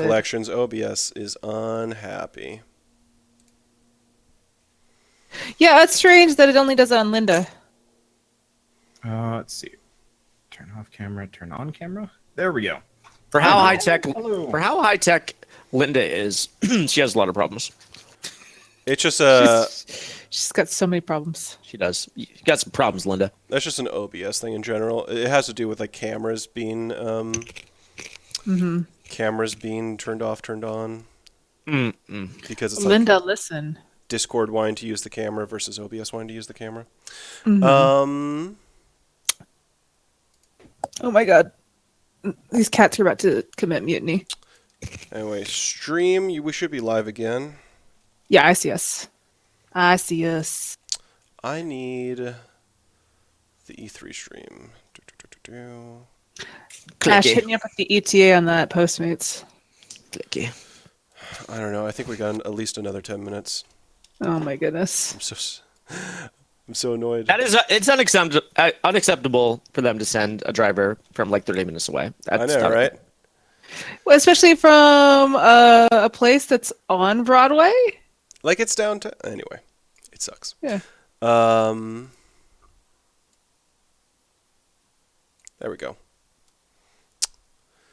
Collections, OBS is unhappy. Yeah, it's strange that it only does it on Linda. Let's see. Turn off camera, turn on camera. There we go. For how high tech, Linda is, she has a lot of problems. It's just She's got so many problems. She does. You got some problems, Linda. that's just an OBS thing in general. It has to do with like cameras being cameras being turned off, turned on. Because it's Linda, like listen. Discord wanting to use the camera versus OBS wanting to use the camera. Oh my god. These cats are about to commit mutiny. Anyway, stream. We should be live again. Yeah, I see us. I see us. I need the E3 stream. Ash, hit me up with the ETA on that Postmates. Clicky. I don't know. I think we got at least another 10 minutes. Oh my goodness. I'm so annoyed. That is, it's unacceptable for them to send a driver from like 30 minutes away. That's I know, right? Well, especially from a place that's on Broadway. Like it's down to anyway. It sucks. Yeah. There we go.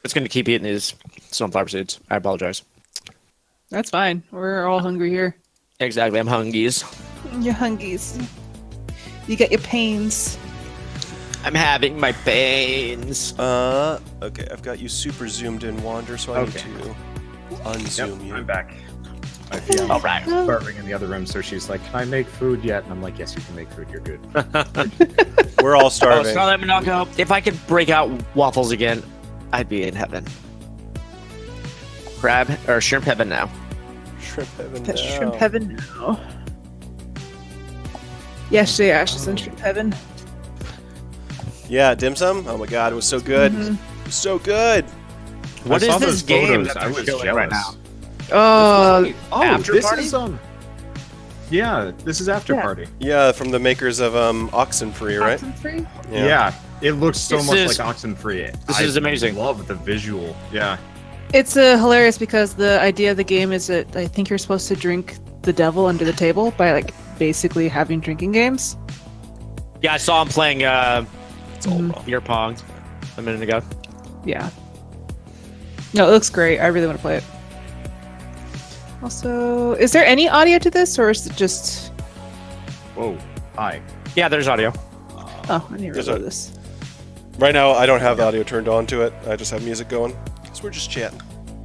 It's going to keep eating these sunflower seeds. I apologize. That's fine. We're all hungry here. Exactly. I'm hungies. You're hungies. You get your pains. I'm having my pains. Okay, I've got you super zoomed in, Wander, so I need to unzoom you. I'm back. My fiance All right. is starving in the other room, so she's like, "Can I make food yet?" And I'm like, "Yes, you can make food. You're good." We're all Oh, starving. Scarlet Monaco. If I could break out waffles again, I'd be in heaven. Crab or shrimp heaven now. Shrimp heaven That's now. shrimp heaven now. Yesterday, Ash was in shrimp heaven. Yeah, dim sum. Oh my god, it was so good. It was so good. What I is saw this those game photos, that I they're was showing jealous. right now? Oh, After this party? is yeah, this is after Yeah. party. Yeah, from the makers of Oxenfree, right? Oxenfree? Yeah, it looks so This much is- like Oxenfree. this is amazing. I love the visual. Yeah. It's hilarious because the idea of the game is that I think you're supposed to drink the devil under the table by like basically having drinking games. Yeah, I saw him playing It's all wrong. beer pong a minute ago. Yeah. No, it looks great. I really want to play it. Also, is there any audio to this, or is it just? Whoa. Hi. Yeah, there's audio. Oh, I didn't There's realize a- this. Right now, I don't have the audio turned on to it. I just have music going. So we're just chatting.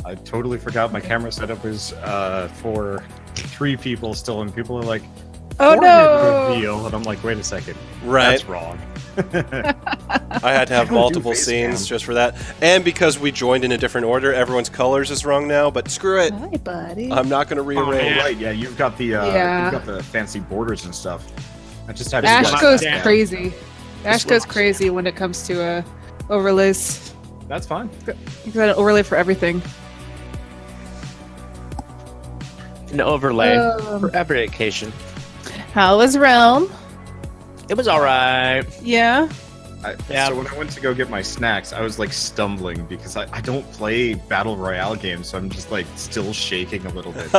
I totally forgot my camera setup is for 3 people still, and people are like, Oh "Fortnite no! reveal," and I'm like, wait a second. Right. That's wrong. I had to have Don't do multiple face scenes cam. just for that. And because we joined in a different order, everyone's colors is wrong now, but screw it. Hi, buddy. I'm not going to Oh, rearrange. right, yeah, you've got the Yeah. you've got the fancy borders and stuff. I just had to Ash select goes that. crazy. Ash goes looks- crazy when it comes to overlays. That's fine. He's got an overlay for everything. An overlay Um, for every occasion. How was Realm? It was all right. Yeah. Yeah. So when I went to go get my snacks, I was like stumbling because I don't play battle royale games, so I'm just like still shaking a little bit.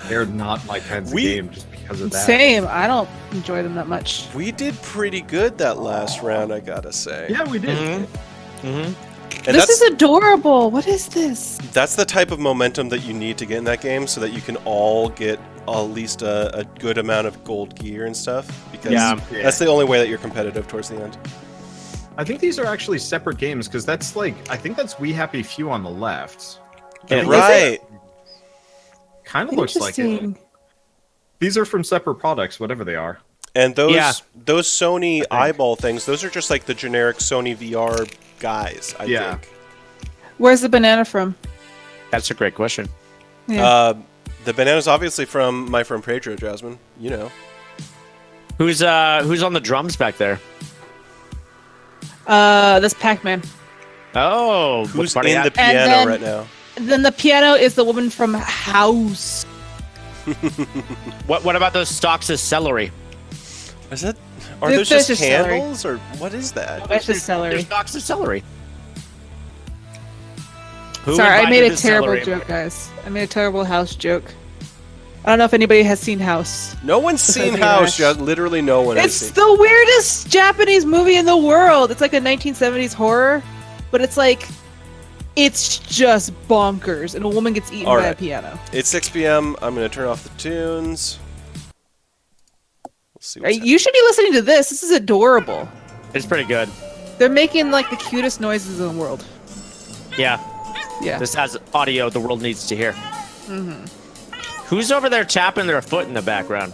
They're not my kinds of game just because of that. Same. I don't enjoy them that much. We did pretty good that last round, I gotta say. Yeah, we did. Mm-hmm. And This that's, is adorable. What is this? that's the type of momentum that you need to get in that game so that you can all get at least a good amount of gold gear and stuff. Because Yeah. that's the only way that you're competitive towards the end. I think these are actually separate games because that's like I think that's We Happy Few on the left. Yeah, Right. Kind of looks like it. Interesting. These are from separate products, whatever they are. And those Yeah. those Sony eyeball things, those are just like the generic Sony VR guys, I Yeah. think. Where's the banana from? That's a great question. Yeah. The banana's obviously from my friend Pedro, Jasmine. You know. Who's on the drums back there? This Pac-Man. Oh, Who's what party in the at? piano then- right now? Then the piano is the woman from House. What about those stalks of celery? Is that? Are There's those just just celery. candles, or what is that? That's just They're celery. stalks of celery. Sorry, I made invited a the terrible celery? joke, guys. I made a terrible House joke. I don't know if anybody has seen House. No one's seen me, House. Rash. Yeah, literally no one has It's seen. the weirdest Japanese movie in the world. It's like a 1970s horror, but it's like, it's just bonkers. And a woman gets eaten by a Alright. piano. It's 6 p.m. I'm going to turn off the tunes. We'll see what's You should be listening to this. This is adorable. It's pretty good. They're making like the cutest noises in the world. Yeah. Yeah. This has audio the world needs to hear. Mm-hmm. Who's over there tapping their foot in the background?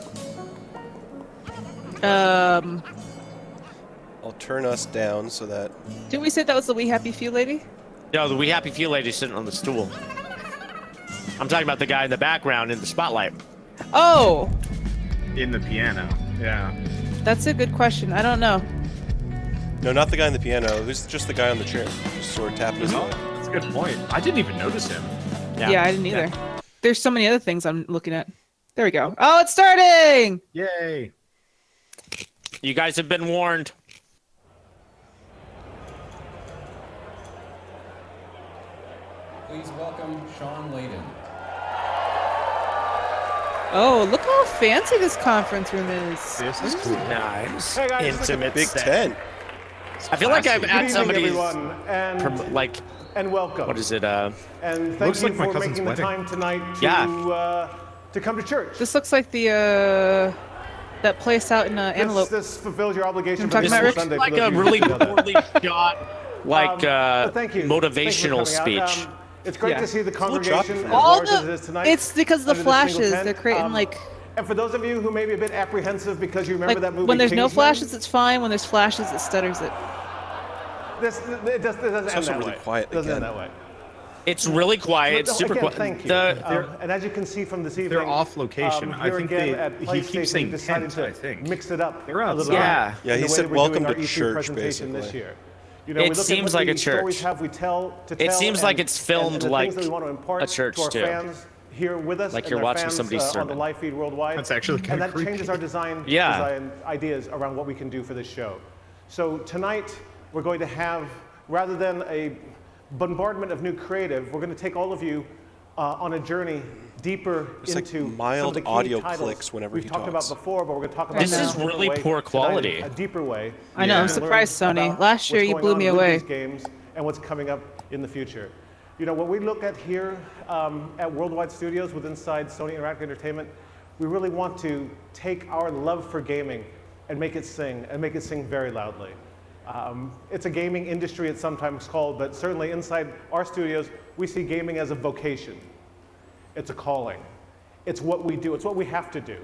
I'll turn us down so that... Didn't we say that was the We Happy Few lady? No, the We Happy Few lady sitting on the stool. I'm talking about the guy in the background in the spotlight. Oh, In the piano. Yeah. that's a good question. I don't know. No, not the guy on the piano. Who's just the guy on the chair? Just sort of tapping his foot. That's a good point. I didn't even notice him. Yeah, I didn't either. There's so many other things I'm looking at. There we go. Oh, it's starting! Yay. You guys have been warned. Please welcome Sean Layden. Oh, look how fancy this conference room is. This is cool. Nice. Hey guys, Intimate Big set. Ten. I feel like I'm at Good evening, somebody's, everyone, and and welcome. what is it? And thank Looks you like my for cousin's making the wedding. time tonight Yeah. to come to church. This looks like the that place out in Antelope. This fulfills your obligation. I'm for talking this about Rick? Sunday. for like those a of you who really didn't know that. poorly shot, like But thank you. motivational Thank you for coming speech. out. It's great Yeah. to see the drop congregation for as me. All large as it is tonight. it's because of the under this single flashes. tent. They're creating like And for those of you who may be a bit apprehensive because you remember that movie, when there's no Kingsman, flashes, it's fine. When there's flashes, it stutters it. it doesn't end also that really way. quiet It doesn't end again. that way. It's really quiet. It's No, super again, quiet. Thank you. The- And as you can see from this evening, They're off location. I here think again they- at he PlayStation, keeps saying decided tent, to I think. mix it up They're a outside. little Yeah. bit Yeah, in he the way said that we're welcome doing to our E3 church, presentation this basically. year. It You know, we look at seems what like the a church. stories have we tell to It tell seems and- like it's filmed and the like things that we want to impart a church, to our too. fans here with us, Like and you're our watching fans, somebody's on the sermon. live feed worldwide. That's actually and kinda that creepy. changes our design Yeah. ideas around what we can do for this show. So tonight we're going to have, rather than a bombardment of new creative, we're going to take all of you on a journey deeper It's like into some mild of the key audio titles clicks whenever we've he talked talks. about before, but we're going to talk about This them in is a different really way poor tonight, quality. a deeper way. I know, I'm to learn surprised, Sony. about Last year what's you going blew on me with away. these games and what's coming up in the future. You know, what we look at here at Worldwide Studios with inside Sony Interactive Entertainment, we really want to take our love for gaming and make it sing, and make it sing very loudly. It's a gaming industry, it's sometimes called, but certainly inside our studios, we see gaming as a vocation. It's a calling. It's what we do. It's what we have to do.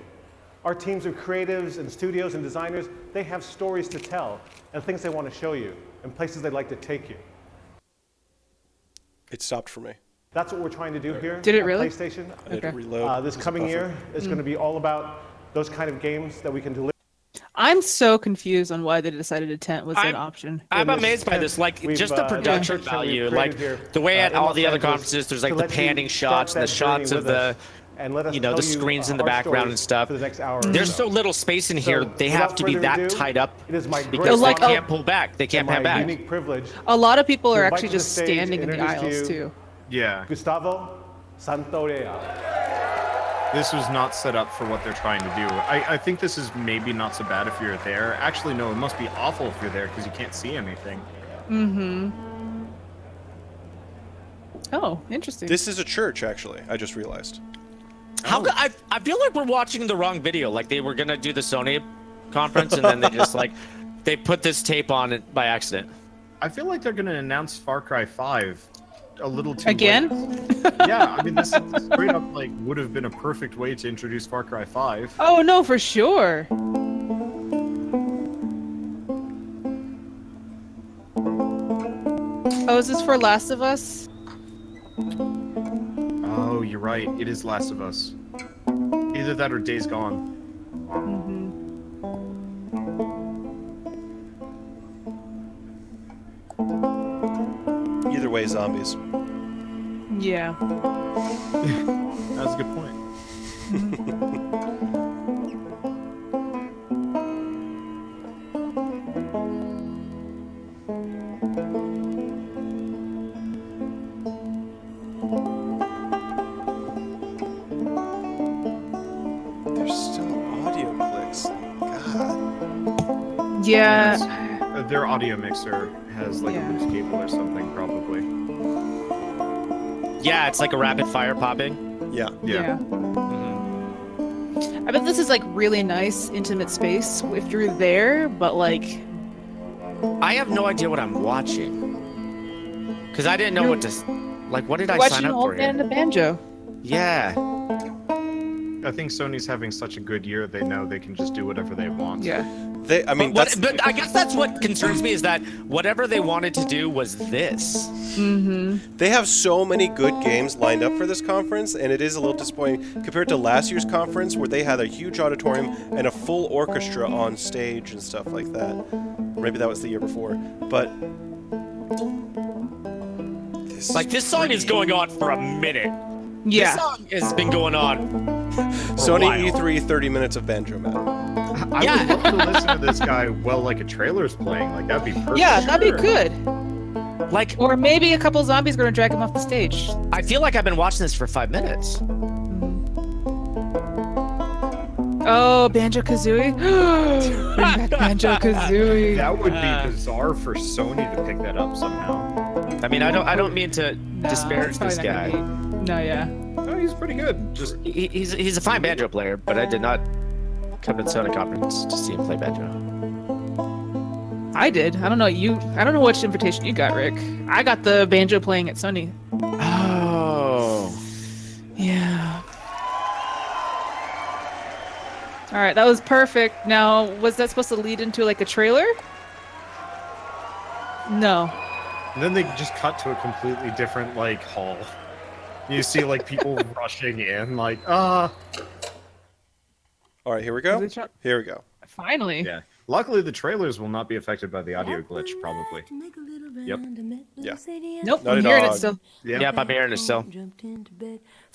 Our teams of creatives and studios and designers, they have stories to tell and things they want to show you and places they'd like to take you. It stopped for me. That's what we're trying to do here Did it at really? PlayStation. I had to Okay. reload. This There's a coming buffer. year is going to be all about those kind of games that we can deliver. I'm so confused on why they decided a tent was an option. I'm In this amazed by tent, this. Like, we've, just the production done something value. we've Like, created here, the way at in all Los the other Angeles conferences, there's to like the let you panning start shots and the that shots journey of with the, us and let us you know, tell the screens in the our background stories and stuff. for the next hour or There's so. so little space in here. So, They have without to be further that ado, tied up it is my great because Like, they can't pull back. They can't my pan back. unique privilege A lot of people to are invite actually to the just stage standing in and the introduce aisles you- too. Yeah. Gustavo Santorea. This was not set up for what they're trying to do. I think this is maybe not so bad if you're there. Actually, no, it must be awful if you're there because you can't see anything. Oh, interesting. This is a church, actually. I just realized. How I feel like we're watching the wrong video. Like they were gonna do the Sony conference and then they just like they put this tape on it by accident. I feel like they're going to announce Far Cry 5 a little too Again? late. Yeah, I mean, this straight up like would have been a perfect way to introduce Far Cry 5. Oh no, for sure. Oh, is this for Last of Us? Oh, you're right. It is Last of Us. Either that or Days Gone. Either way, zombies. Yeah. That's a good point. Yeah. Their audio mixer has like a loose cable or something, probably. Yeah, it's like a rapid fire popping. Yeah. Yeah. I bet this is like really nice, intimate space if you're there, but like, I have no idea what I'm watching. Because I didn't know what to. Like, what did I watching sign an up old for man here? and a banjo. Yeah. I think Sony's having such a good year, they know they can just do whatever they want. Yeah. I mean, But I guess that's what concerns me is that whatever they wanted to do was this. they have so many good games lined up for this conference, and it is a little disappointing compared to last year's conference where they had a huge auditorium and a full orchestra on stage and stuff like that. Or maybe that was the year before. But This song is going on for a minute. Yeah. This song has been going on. Sony E3 30 minutes of banjo man. I would love to listen to this guy while like a trailer's playing. Like that'd be perfect. Yeah, that'd be good. Like, Or maybe a couple zombies gonna drag him off the stage. I feel like I've been watching this for 5 minutes. Oh, Banjo Kazooie. Bring back Banjo Kazooie. That would be bizarre for Sony to pick that up somehow. I mean, I don't mean to disparage this guy. No, yeah. Oh, he's pretty good. Just He's a fine banjo player, but I did not come to the Sony conference to see him play banjo. I did. I don't know I don't know which invitation you got, Rick. I got the banjo playing at Sony. Oh. Yeah. All right, that was perfect. Now, was that supposed to lead into like a trailer? No. and then they just cut to a completely different like hall. You see like people rushing in, like All right, here we go. Here we go. Finally. yeah. Luckily, the trailers will not be affected by the audio glitch, probably. Yep. Yeah. Nope, Naughty I'm hearing it Dog. still. Yeah. Yep, I'm hearing it still.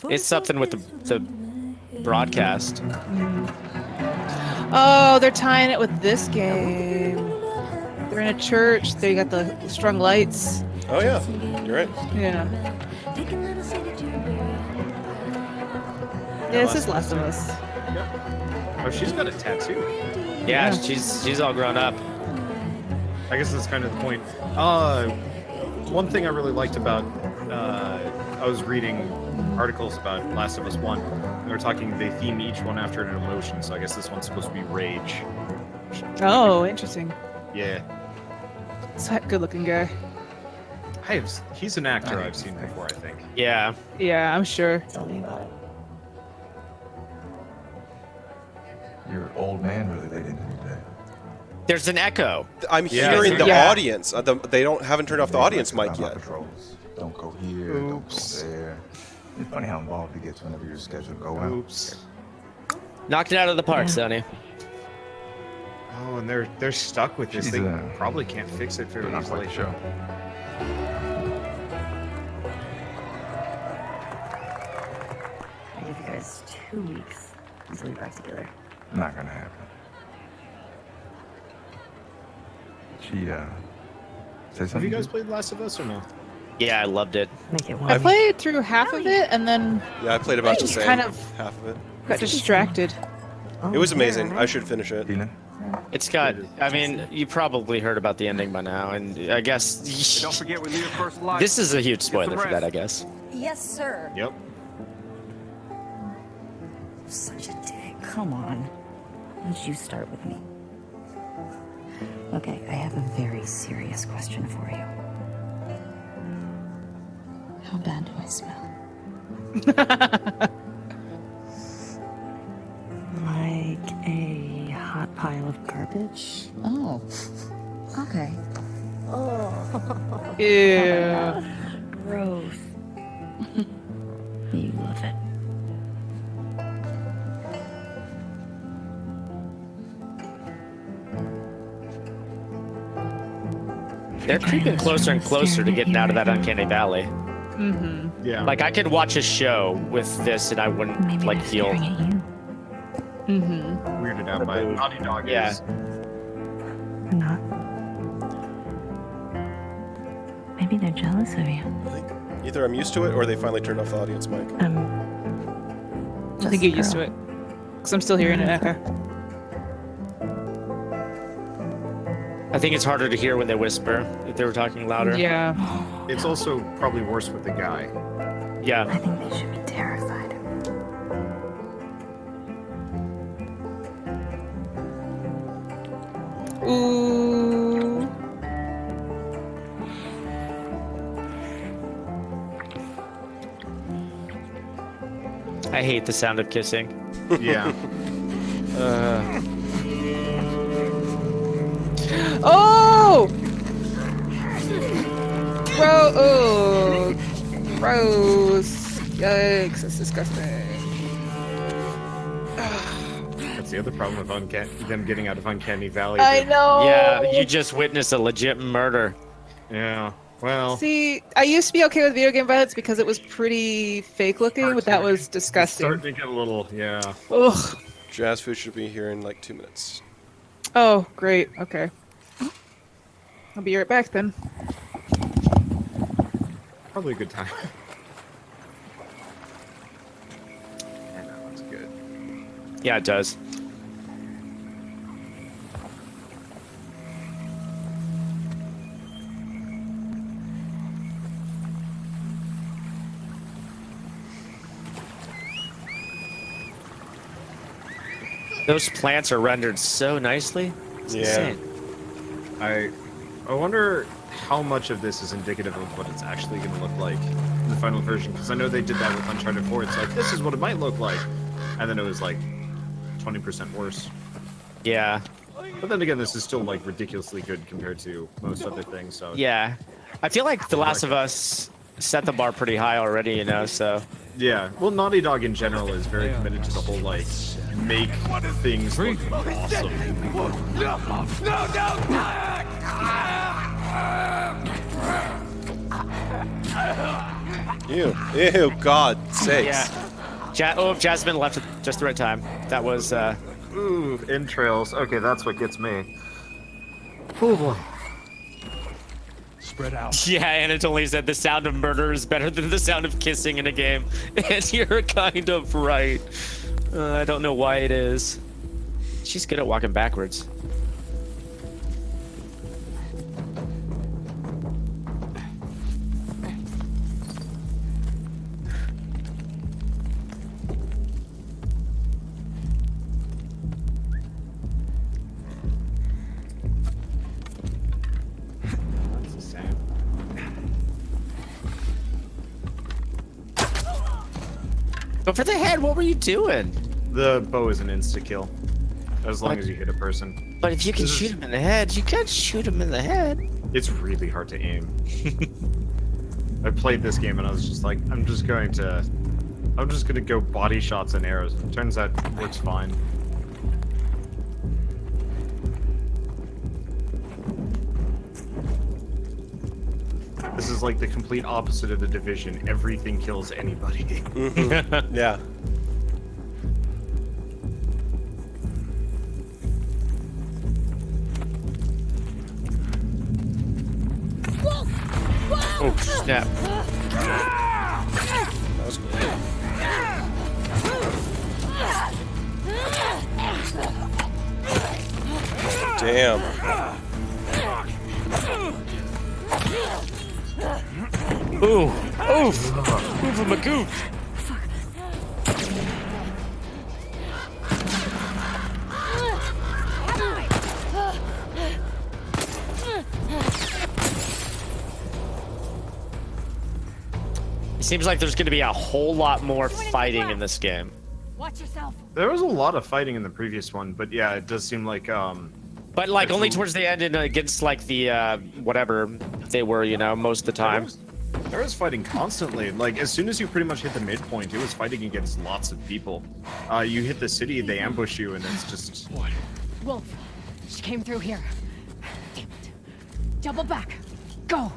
It's something with the broadcast. Oh, they're tying it with this game. They're in a church. They got the strung lights. Oh yeah, you're right. Yeah. Yeah, this is Last of Us. Oh, she's got a tattoo. Yeah, she's all grown up. I guess that's kind of the point. One thing I really liked about, I was reading articles about Last of Us 1. And they were talking, they theme each one after an emotion, so I guess this one's supposed to be rage. Oh, interesting. Yeah. It's that good-looking guy. He's an actor I've seen before, I think. Yeah. Yeah, I'm sure. Tell me about it. Your old man really laid into me today. There's an echo. I'm Yeah, hearing the yeah. audience. They haven't turned off the audience mic About my yet. patrols. Don't go here, Oops. don't go there. It's funny how involved it gets whenever you're scheduled to go out. Oops. Knocked it out of the park, Sonny. Oh, and they're stuck with this. She's, They probably can't fix it very But not easily. quite the show. I give you guys 2 weeks until you're back together. Not gonna happen. She, say something. Have you guys played Last of Us or no? Yeah, I loved it. Make it I one. played through half of it and then Yeah, I played about the just same. kind of- Half of it. got distracted. It was amazing. I should finish it. Tina? It's got. I mean, you probably heard about the ending by now, and I guess Don't forget we live first life. this is a huge spoiler for that. I guess. Yes, sir. Yep. Such a dick. Come on. Why don't you start with me? Okay, I have a very serious question for you. How bad do I smell? Like a hot pile of garbage? Oh. Okay. Oh. Ew. Gross. You love it. They're creeping closer and closer to getting out of that uncanny valley. Mm-hmm. Yeah. Like I could watch a show with this, and I wouldn't Maybe like they're feel. staring at you. Mm-hmm. weirded out by Naughty Dog. Yeah. Is, Or not. Maybe they're jealous of you. Either I'm used to it or they finally turned off the audience mic. I think you're used to it. Because I'm still hearing an echo. I think it's harder to hear when they whisper if they were talking louder. Yeah. It's also probably worse with the guy. Yeah. I think they should be terrified. Ooh. I hate the sound of kissing. Yeah. Oh! Gross. Yikes, that's disgusting. That's the other problem with them getting out of Uncanny Valley. I know. Yeah, you just witnessed a legit murder. Yeah. Well, See, I used to be okay with video game violence because it was pretty fake looking, but that was disgusting. starting to get a little, yeah. Ugh. Jazz food should be here in like 2 minutes. Oh, great. Okay. I'll be right back then. Probably a good time. Yeah, that looks good. Yeah, it does. Those plants are rendered so nicely. It's Yeah. insane. I wonder how much of this is indicative of what it's actually going to look like in the final version, because I know they did that with Uncharted 4. It's like, this is what it might look like. And then it was like 20% worse. Yeah. But then again, this is still like ridiculously good compared to most other things, so. Yeah. I feel like The Last of Us set the bar pretty high already, you know, so. Yeah, well, Naughty Dog in general is very committed to the whole, like, make things look awesome. Ew, God sakes. Yeah. Jasmine left at just the right time. That was, Ooh, entrails. Okay, that's what gets me. Oh boy. Spread out. Yeah, and it only said the sound of murder is better than the sound of kissing in a game. And you're kind of right. I don't know why it is. She's good at walking backwards. That's the same. Go for the head. What were you doing? The bow is an insta-kill. As long as you hit a person. But if you can shoot him in the head, you can't shoot him in the head. It's really hard to aim. I played this game and I was just like, I'm just gonna go body shots and arrows. It turns out it works fine. This is like the complete opposite of The Division. Everything kills anybody. Mm-hmm. Yeah. Oh, snap. That was cool. Damn. Ooh. Oof. Oof of a goof. It seems like there's going to be a whole lot more fighting in this game. Watch yourself. There was a lot of fighting in the previous one, but yeah, it does seem like But like only towards the end and against like the whatever they were, you know, most of the time. There was fighting constantly. Like, as soon as you pretty much hit the midpoint, it was fighting against lots of people. You hit the city, they ambush you, and it's just... Wolf, she came through here. Damn it. Double back. Go.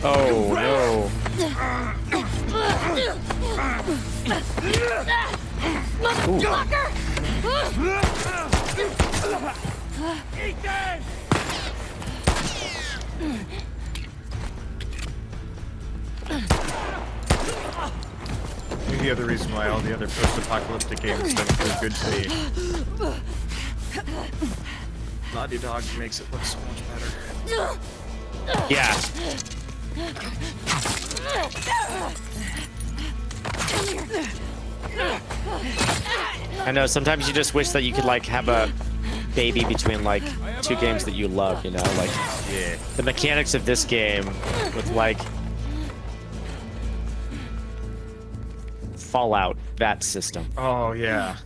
Oh no. Motherfucker! Maybe the other reason why all the other post-apocalyptic games don't feel good to me. Naughty Dog makes it look so much better. Yeah. I know, sometimes you just wish that you could, like, have a baby between, like, two games that you love, you know? Like, Yeah. the mechanics of this game with, like, Fallout, that system. Oh, yeah.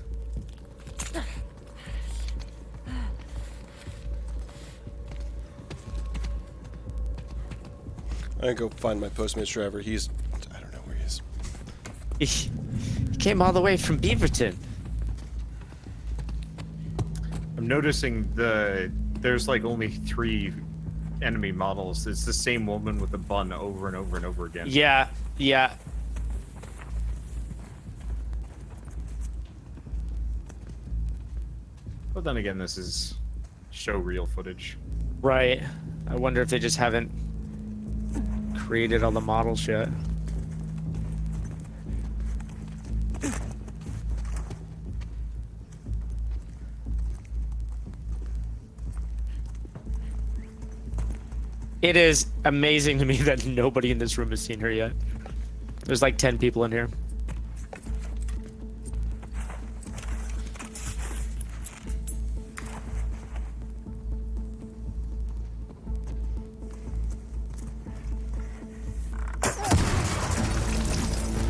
I'm gonna go find my Postmates driver. He's, I don't know where he is. He came all the way from Beaverton. I'm noticing there's like only 3 enemy models. It's the same woman with the bun over and over and over again. Yeah, yeah. But then again, this is show reel footage. Right. I wonder if they just haven't created all the models yet. It is amazing to me that nobody in this room has seen her yet. There's like 10 people in here.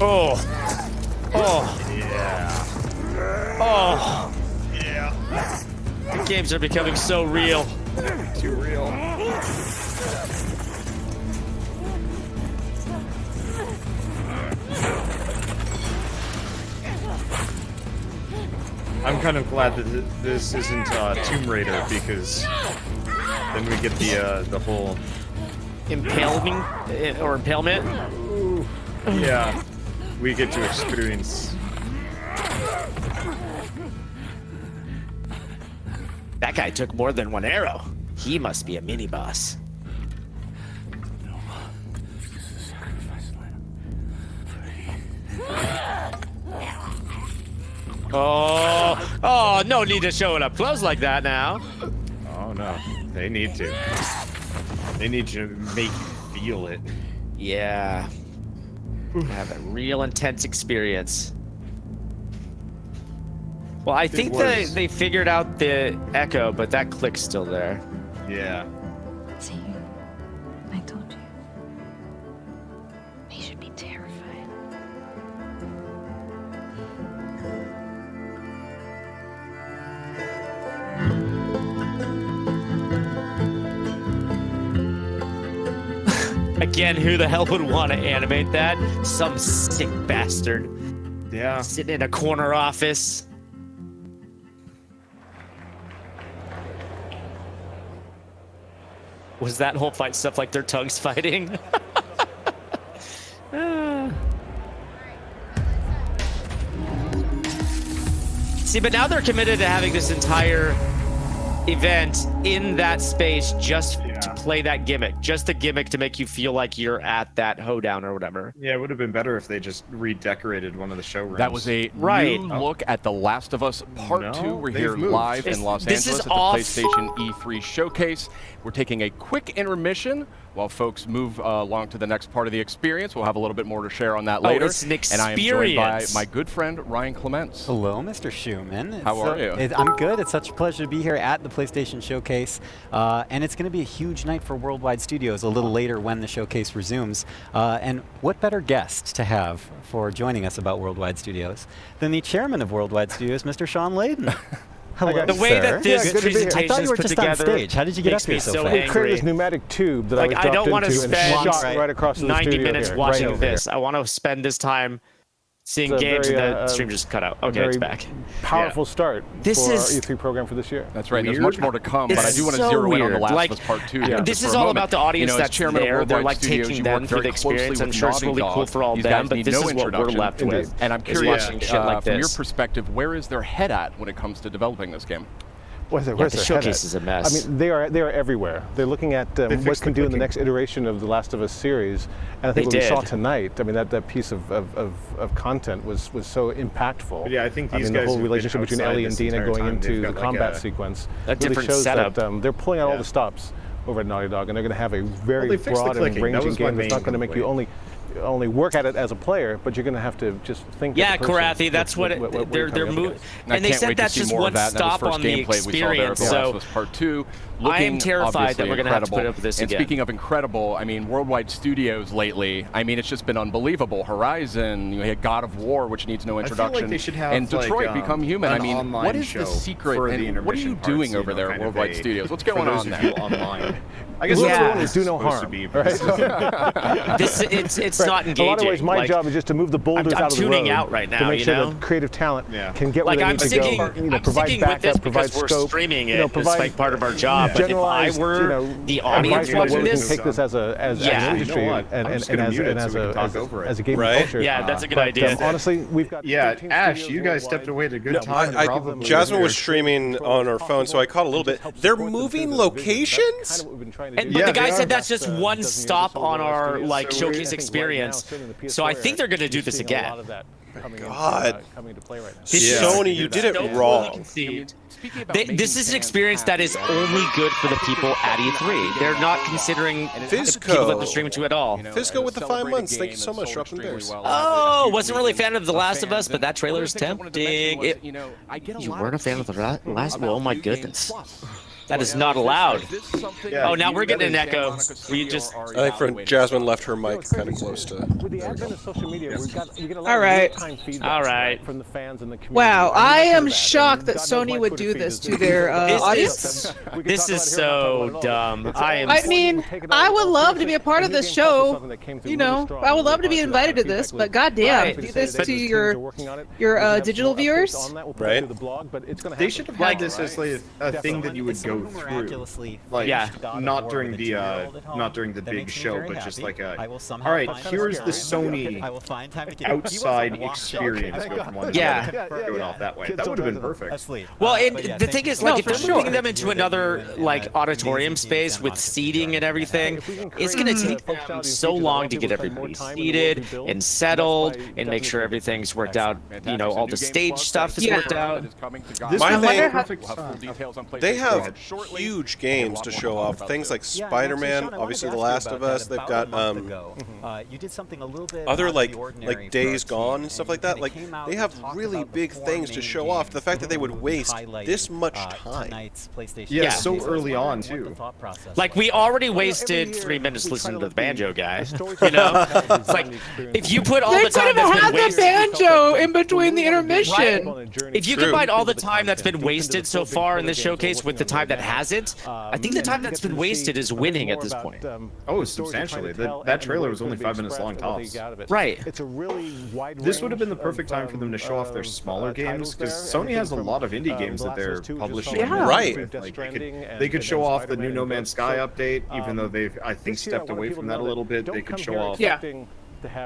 Oh. Oh. Yeah. Oh. Yeah. The games are becoming so real. Too real. I'm kind of glad that this isn't Tomb Raider, because then we get the whole Impalement or impalement? yeah, we get to experience. That guy took more than one arrow. He must be a mini boss. Oh, no need to show it up close like that now. Oh no, they need to. They need to make you feel it. Yeah. Have a real intense experience. Well, I think they figured out the echo, but that click's still there. Yeah. See, I told you. He should be terrified. Again, who the hell would want to animate that? Some sick bastard. Yeah. Sitting in a corner office. Was that whole fight stuff like their tongues fighting? See, but now they're committed to having this entire event in that space just to play that gimmick. Just a gimmick to make you feel like you're at that hoedown or whatever. Yeah, it would have been better if they just redecorated one of the showrooms. That was a Right. new look at The Last of Us Part No, 2. We're they've here moved. live in Los This Angeles is at the off. PlayStation E3 showcase. We're taking a quick intermission while folks move along to the next part of the experience. We'll have a little bit more to share on that later. It's an And I am joined by experience. my good friend Ryan Clements. Hello, Mr. Schumann. How are you? I'm good. It's such a pleasure to be here at the PlayStation Showcase. And it's going to be a huge night for Worldwide Studios a little later when the showcase resumes. And what better guest to have for joining us about Worldwide Studios than the chairman of Worldwide Studios, Mr. Sean Layden. Hello, The way sir. that this good to be here. presentation I thought you is were put just on together stage. How did you get makes up here me so so fast? We created this angry. pneumatic tube that Like, I I was don't dropped want to into and spend shot right across from the 90 studio minutes here, watching right over this. here. I want to spend this time seeing It's a games very, and the stream just cut out. Okay, it's very back. Powerful start This for is- our E3 program for this year. That's right. There's Weird. much more to come, but I It's do want to so zero in on The weird. Last Like, of Us Part 2. this for is a all moment. about the audience as that's chairman of there. They're Worldwide like Studios, taking you them work through very the experience. closely I'm with sure it's Naughty really cool Dog. for all These them, guys but need this no is what we're introduction. left with. And I'm is curious, watching shit like from your this. perspective, where is their head at when it comes to developing this game? Where's Yeah, their the head showcase at? is a mess. I mean, they are everywhere. They're looking at what fixed can the do in the clicking. next iteration of the Last of Us series, and I think They what we saw did. tonight. I mean, that piece of content was so impactful. But yeah, I think these the guys whole have been relationship between outside Ellie and this Dina entire going time. into They've the got, like, combat a sequence different really shows setup. that they're pulling out all Yeah. the stops over at Naughty Dog, and they're going to have a very Well, they fixed the broad and clicking. That ranging was my game that's not main going to make you only work at it as a player, but you're going to have to just think. Yeah, as a person Karathi, that's what you're they're coming up moving. against. And they can't said wait to that's see just more one of that. That was stop first on the gameplay we saw there of experience. The Last So of Us Part 2. I am Looking terrified that obviously we're going to have to put incredible. up with this and again. speaking of incredible, I mean, Worldwide Studios lately, I mean, it's just been unbelievable. Horizon, you had God of War, which needs no I feel introduction. like they should have and Detroit like, Become Human. I an mean, online what is show the secret? for the And what are you intermission doing parts, over there at kind of Worldwide a- Studios? What's for going those on of there? you online. I guess Well, that's yeah. what it's Do no supposed harm, to be. right? it's not engaging. A lot of ways, my Like, job is just to move the boulders I'm out of the road. tuning out right to now, make you sure know? that creative talent Yeah. can get where Like they I'm need to sticking, go. I'm Provide sticking with this backup, provide because we're scope. streaming it. It's provide like part of our job. But if I generalized, were the audience advice about watching where we can this, take this as an Yeah. industry You know what? and I'm just as gonna mute it so as we can talk a over it. as a gaming Right? culture. yeah, that's a good But idea. honestly, we've got Yeah, 13 Ash, studios you guys worldwide. stepped away at a good No, time. probably. Jasmine was streaming on her phone, so I caught a little bit. They're moving locations? But Yeah, the guy they said are. that's just one stop on our like So weird. showcase experience. So I think they're going to do this again. God. coming to play right now. This Sony, is you did it so poorly wrong. conceived. Speaking about This is an experience that is only good for the people at E3. They're not considering the people that they're streaming to at all. Fisco with the 5 months. Thank you so much, Dropping Bears. Oh, wasn't really a fan of The Last of Us, but that trailer is tempting. You weren't a fan of The Last? Oh my goodness. That is not allowed. Oh, now we're getting an echo. We just. I think for Jasmine left her mic kind of close to. With the advent of social media, we get a lot All of right. real-time feedback All right. from the fans and the community. Wow, And we I hear am that. shocked And that God knows Sony my would Twitter do feed this is- to their audience. We can This talk is about it here, so we'll talk about it dumb. at all. I am. I mean, I would love to be a part of this show. You You know, I would love to be invited to this, but goddamn, Right. do this to your digital viewers. Right. They should have had this as like a thing that you would go through. Like, Yeah. not during the big show, but just like all right, here's the Sony outside experience. Go from one to Yeah. the other, going off that way. That would have been perfect. Well, and the thing is, like, No, if for they're sure. moving them into another, like, auditorium space with seating and everything, it's going to take them so long to get everybody seated and settled and make sure everything's worked out. You know, all the stage stuff is Yeah. worked out. This My would be thing- a perfect We'll have full time. details on They PlayStation have shortly. huge games to show off. Things like Spider-Man, obviously The Last of Us. They've got you did something a little bit other out of like the ordinary for Days our Gone team, and stuff you like that. kinda Like came out they and have talked really about the big four things to main show off. The fact that they would games waste highlighted, this much time. tonight's PlayStation Yeah, Showcase. so I was early on, wondering what too. the thought process Like, was. we already wasted 3 minutes listening to the banjo guy. You know? It's like, if you put all They the could time have that's been had the wasted. banjo in between the intermission. If you True. combine all the time that's been wasted so far in this showcase with the time that hasn't, I think the time that's been wasted is winning at this point. Oh, substantially. That trailer was only 5 minutes long tops. Right. It's a really wide This would have been the range perfect time for them to show off their smaller games, because Sony has a lot of indie games that they're publishing. Yeah. Right. Like, they could show off the new No Man's Sky update, even though they've, I think, stepped away from that a little bit. They could show off. Yeah.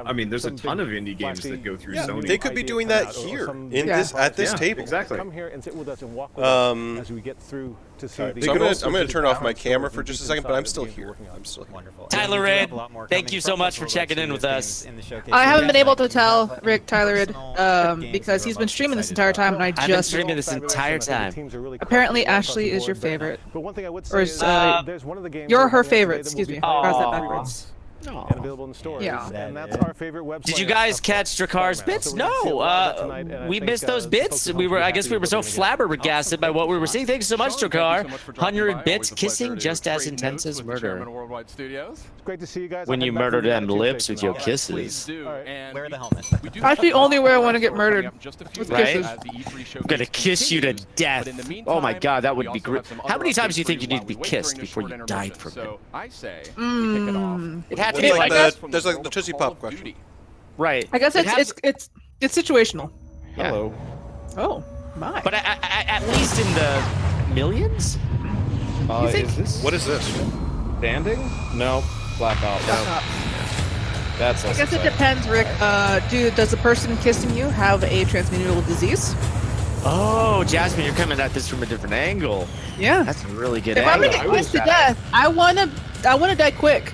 I mean, there's a ton of indie games that go through Sony. They could be doing that here in this at this Yeah, table. exactly. Come here and sit with us and walk with us as we get through to see the. So I'm gonna turn off my camera for just a second, but I'm still here. I'm still here. Wonderful. Tyler And we do have Red, a lot more thank coming you so from much for Worldwide checking in with Studios us. in the showcase. I haven't been able to tell But Rick Tyler personal because games he's that been we're streaming this excited entire time, and I I've been just streaming this entire time. apparently Ashley is your favorite. But one thing I would Or say is, is there's one of the games you're that her we have today favorite, that excuse will me. be I crossed that free backwards. and available in stores. Yeah. And that's our favorite website. Did you guys catch Drakar's bits? No. We missed those bits. I guess we were so flabbergasted by what we were seeing. Thanks so much, Drakar. 100 bits, kissing just as intense as murder. It's great to see you guys. When I'll you head back murder to the them Tuesday lips from with now your on. kisses. Wear the helmet. That's the only way I want to get murdered. With Right? kisses. I'm gonna kiss you to death. Oh my god, that would be great. How many times do you think you need to be kissed before you die from it? So I say we kick it off. It had to It's be like like there's like the Tootsie Pop question. right. I guess It had- it's It's situational. Yeah. Hello. Oh my! But at least in the millions. Is this What is this? Standing? No. Black Ops. That's. I guess it depends, Rick. Dude, does the person kissing you have a transmittable disease? Oh, Jasmine, you're coming at this from a different angle. Yeah. That's a really good If I'm angle. gonna get kissed to death, I wanna die quick.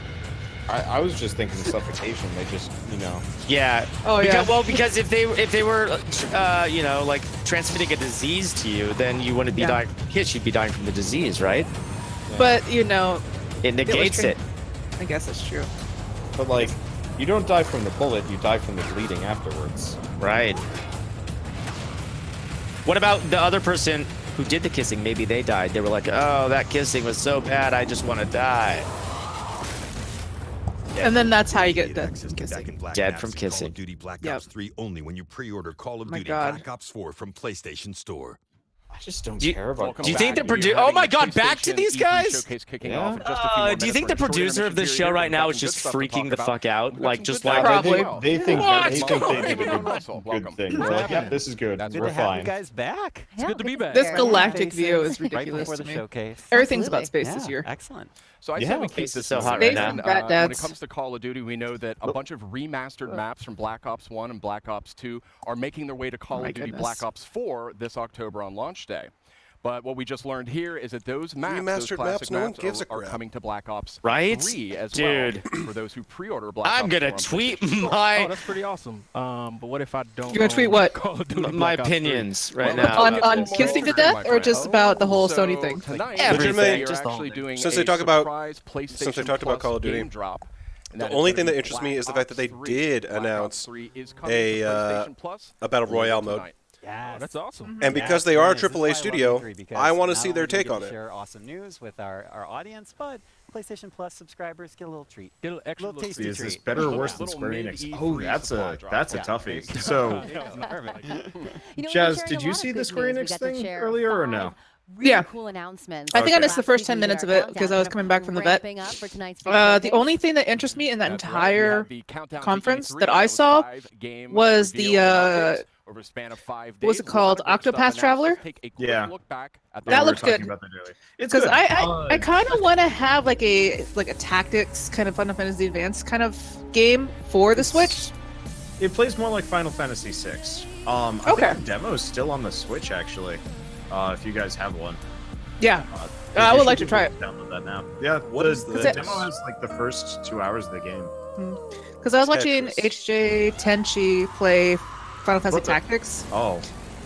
I was just thinking suffocation. They just, Yeah. Oh, yeah. Well, because if they were, like transmitting a disease to you, then you wouldn't be Yeah. dying from kiss. You'd be dying from the disease, right? But It negates it. I guess that's true. But like, you don't die from the bullet. You die from the bleeding afterwards. Right. What about the other person who did the kissing? Maybe they died. They were like, "Oh, that kissing was so bad. I just want to die." And then that's how you get death from kissing. Dead from kissing. Call of Duty Black Yep. Ops 3 only when you pre-order Call of My Duty God. Black Ops 4 from PlayStation Store. I just don't Do you- care about. Do you think the We're producer? having Oh my the God! Back to PlayStation these E3 guys. showcase kicking Yeah. off in just a few more Do you think the minutes for a short producer of the intermission show period. right now We've is got just some good stuff to freaking the talk fuck about. out? We've got Like some just good like stuff to Probably. talk about. They think What? they did a Russell, good welcome. thing. They're like, yeah, this is good. Good We're to have fine. you guys back. It's good to be back. This Yeah. galactic view is Right ridiculous before to the me. showcase. Everything's about Absolutely. space this year. Excellent. So I Yeah. say we keep Space is this so moving. hot right now. And, Rat when it dads. comes to Call of Duty, we know that a bunch of remastered maps from Black Ops 1 and Black Ops 2 are making their way to Call my of Duty goodness. Black Ops 4 this October on launch day. But what we just learned here is that those maps, Remastered those classic maps, no one maps gives a are crap. coming to Black Ops Right? 3 as Dude. well for those who pre-order Black I'm Ops gonna 4 on tweet PlayStation Store. my Oh, that's pretty awesome. But what if I don't? You're gonna tweet own what? Call of Duty my Black Ops 3? opinions right Well, now. On kissing to death, or just about the whole So Sony thing? Tonight, Everything. we're Just the whole actually thing. doing Since a they talk about- surprise since they PlayStation talked about Plus Call of Duty, game drop. And the that is only gonna thing that be interests me Black is the fact that they Ops 3. did Black Ops announce 3 is coming a, to PlayStation Plus Battle later Royale mode. tonight. Yes. Oh, that's awesome. And because they are a AAA studio, I want to see their take on it. Share awesome news with our audience, but PlayStation Plus subscribers get a little treat. Get an extra Little little tasty Is this treat. better or worse than Little Square mid Enix? E3 Oh, that's supply a drop. toughie. So, Jazz, did you see the Square Enix thing earlier or no? Really Yeah. cool announcements. I think I missed the Last first week 10 we minutes did of our it because I was countdown, coming back from the vet. ramping up for tonight's The showcase. only thing that interests me in that That's right, we entire have the countdown to conference E3, that I those saw 5-game was reveals the, and updates over a span of 5 what was days. it A lot called? of great stuff Octopath announced. Traveler? Let's take a quick Yeah. look back at the That We were looks talking good. about that earlier. It's Because good. I kind of want to have like a tactics kind of Final Fantasy Advance kind of game for the Switch. It plays more like Final Fantasy VI. I Okay. think the demo's still on the Switch, actually. If you guys have one. Yeah, You I would should like to be try able it. Download that now. Yeah, What the, is the this? demo has like the first 2 hours of the game. because I was watching Tetris. HJ Tenchi play Final Fantasy What the- Tactics, Oh,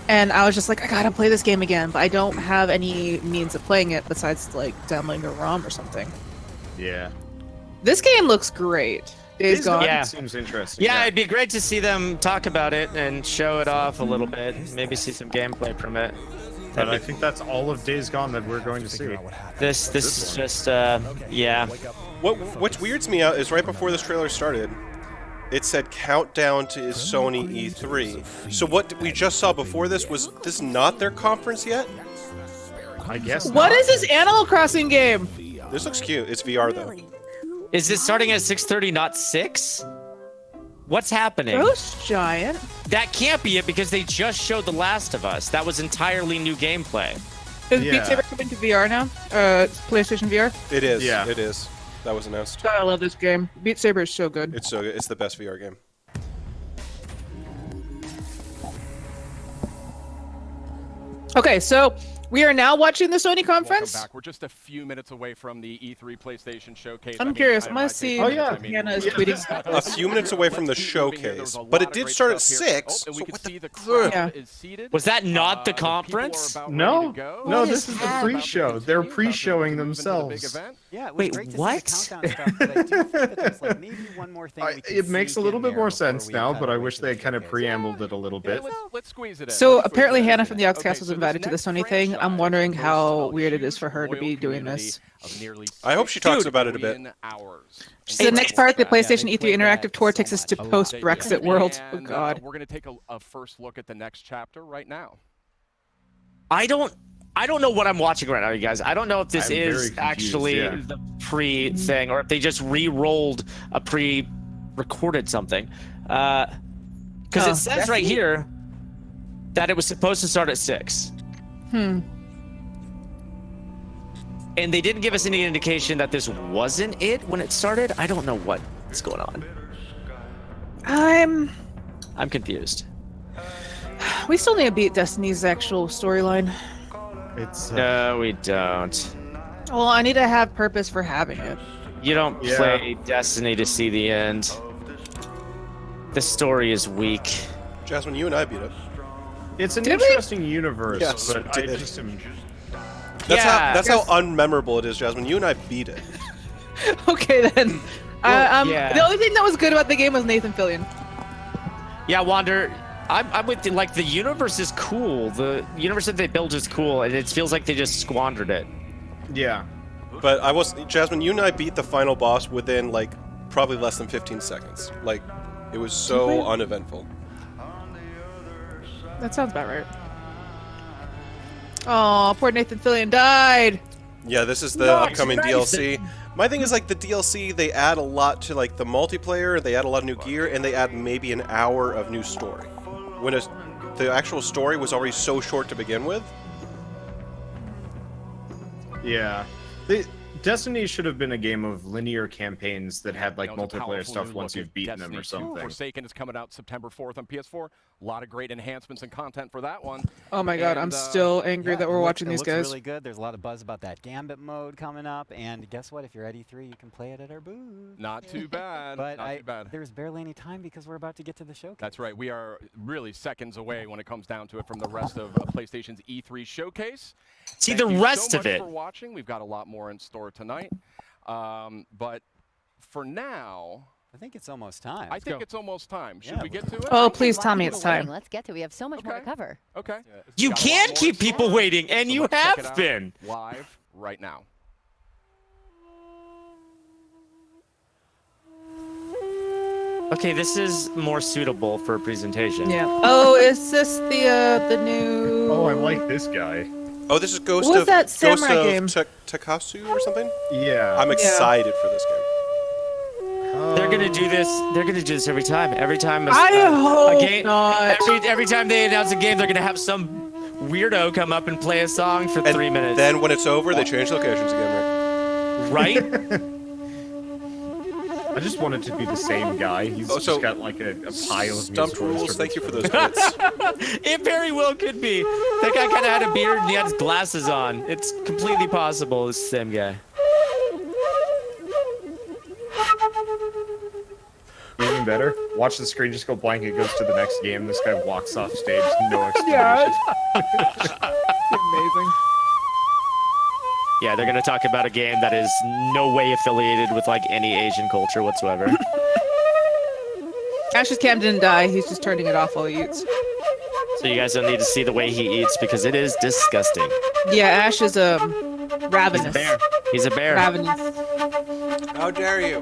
and I was just like, I gotta play this game again, but I don't have any means of playing it besides like downloading a ROM or something. yeah. This game looks great. Days Gone. Yeah. Seems interesting. Yeah, it'd be great to see them talk about it and show it off a little bit. Maybe see some gameplay from it. But I think that's all of Days Gone that we're going to see. This is just yeah. What weirds me out is right before this trailer started, it said countdown to Sony E3. So what we just saw before this, was this not their conference yet? I guess What not. is this Animal Crossing game? This looks cute. It's VR though. Is this starting at 6:30, not 6? What's happening? Ghost Giant. That can't be it because they just showed The Last of Us. That was entirely new gameplay. Is Yeah. Beat Saber coming to VR now? PlayStation VR. It is. Yeah. It is. That was announced. God, I love this game. Beat Saber is so good. It's so good. It's the best VR game. Okay, so we are now watching the Sony Welcome conference. back. We're just a few minutes away from the E3 PlayStation Showcase. I'm curious. I'm I gonna take see. Oh, minutes, yeah. I mean, Hannah is Yeah. tweeting. A few minutes away from the Let's keep moving here. There's showcase, a but lot it of did great start at stuff here. 6. Oh, and we So can what see the? the crowd Yeah. is seated. Was that not the people are conference? about ready No, to go. no, What this is is the that? pre-show. They're pre-showing Moving to the big themselves. event. Yeah, it was Wait, great to what? see the countdown stuff, but I do think that there's like maybe one more thing we can It makes see a little in bit there more before sense we now, head but I away wish to they the had kind of showcase. preambled it a little Yeah, bit. let's squeeze it in. So Let's squeeze apparently it in. Hannah from the Outcast Okay, was so this invited to the next Sony thing. I'm franchise wondering boasts how a weird it is huge for her to loyal be doing community this. of nearly I hope she talks 6 about it a bit. billion hours. So the next part, the Yeah, PlayStation they E3 played Interactive that Tour so takes us to much. post-Brexit world. Oh And, God. we're going to take a first look at the next chapter right now. I don't know what I'm watching right now, you guys. I don't know if this I'm very is confused, actually yeah. the pre-thing or if they just re-rolled a pre-recorded something. Because it says right here that it was supposed to start at 6. And they didn't give us any indication that this wasn't it when it started. I don't know what's going on. I'm confused. We still need to beat Destiny's actual storyline. No, we don't. Well, I need to have purpose for having it. You don't play Destiny to see the end. The story is weak. Jasmine, you and I beat it. It's an interesting universe, Yes, but we I did. just am... That's how unmemorable it is, Jasmine. You and I beat it. Okay then. yeah. The only thing that was good about the game was Nathan Fillion. Yeah, Wander, I'm with you. Like, the universe is cool. The universe that they built is cool, and it feels like they just squandered it. Yeah. But Jasmine, you and I beat the final boss within, like, probably less than 15 seconds. Like, it was so uneventful. That sounds about right. Oh, poor Nathan Fillion died. Yeah, this is the upcoming DLC. My thing is, like, the DLC, they add a lot to, like, the multiplayer, they add a lot of new gear, and they add maybe an hour of new story. When the actual story was already so short to begin with. Yeah. Destiny should have been a game of linear campaigns that had like multiplayer stuff once you've beaten them or something. Forsaken is coming out September 4th on PS4. A lot of great enhancements and content for that one. Oh my god, I'm still angry that we're watching these guys. It looks really good. There's a lot of buzz about that Gambit mode coming up, and guess what? If you're at E3, you can play it at our booth. Not too bad. But Not too bad. There's barely any time because we're about to get to the showcase. That's right. We are really seconds away when it comes down to it from the rest of PlayStation's E3 showcase. See, Thank the you rest so of much it. for watching. We've got a lot more in store tonight. But for now, I think it's almost time. I think it's almost time. Should we get to it? Oh, please tell me it's time. Let's get to it. We have so much more to cover. Okay. You Got a can lot more keep in people store. waiting, and So you let's check it have out been. live right now. Okay, this is more suitable for a presentation. Yeah. Oh, is this the new? Oh, I like this guy. Oh, this is Ghost What was of that samurai game? Takasu or something? Yeah. I'm excited for this game. They're gonna do this. They're gonna do this every time. Every time I hope a game. not. Every time they announce a game, they're gonna have some weirdo come up and play a song for 3 minutes. Then when it's over, they change locations again, Right? I just want it to be the same guy. He's just got like a pile of Stumpt musical rules. Thank you for those instruments. bits. It very well could be. That guy kind of had a beard and he had his glasses on. It's completely possible it's the same guy. Even better, watch the screen just go blank. It goes to the next game. This guy walks off stage, no explanation. Amazing. Yeah, they're gonna talk about a game that is no way affiliated with like any Asian culture whatsoever. Ash's cam didn't die. He's just turning it off while he eats. So you guys don't need to see the way he eats because it is disgusting. Yeah, Ash is ravenous. He's a bear. He's a bear. Ravenous. How dare you?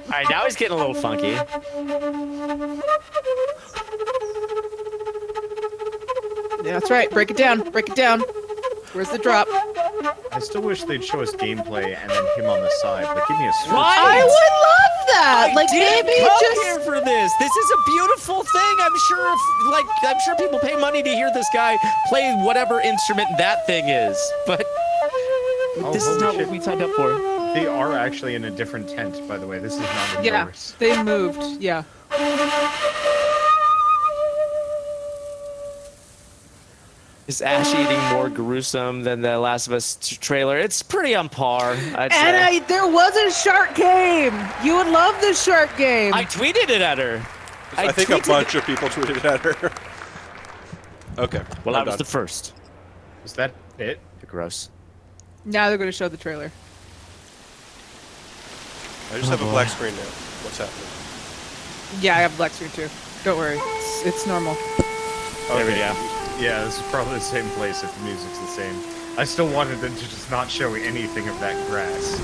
Alright, now he's getting a little funky. Yeah, that's right. Break it down. Break it down. Where's the drop? I still wish they'd show us gameplay and then him on the side. Like, give me a switch. I would love that. I Like didn't maybe come just here for this. This is a beautiful thing. I'm sure people pay money to hear this guy play whatever instrument that thing is. But this is not what we signed up for. They are actually in a different tent, by the way. This is not yeah. indoors. They moved. Yeah. Is Ash eating more gruesome than the Last of Us trailer? It's pretty on par. I'd say. And there was a shark game. You would love the shark game. I tweeted it at her. I think a bunch of people tweeted it at her. Okay. Well, I'm I was done. the first. Is that it? Gross. Now they're going to show the trailer. I just have a black screen now. What's happening? Yeah, I have black screen too. Don't worry. It's normal. There we go. Yeah, this is probably the same place if the music's the same. I still wanted them to just not show anything of that grass.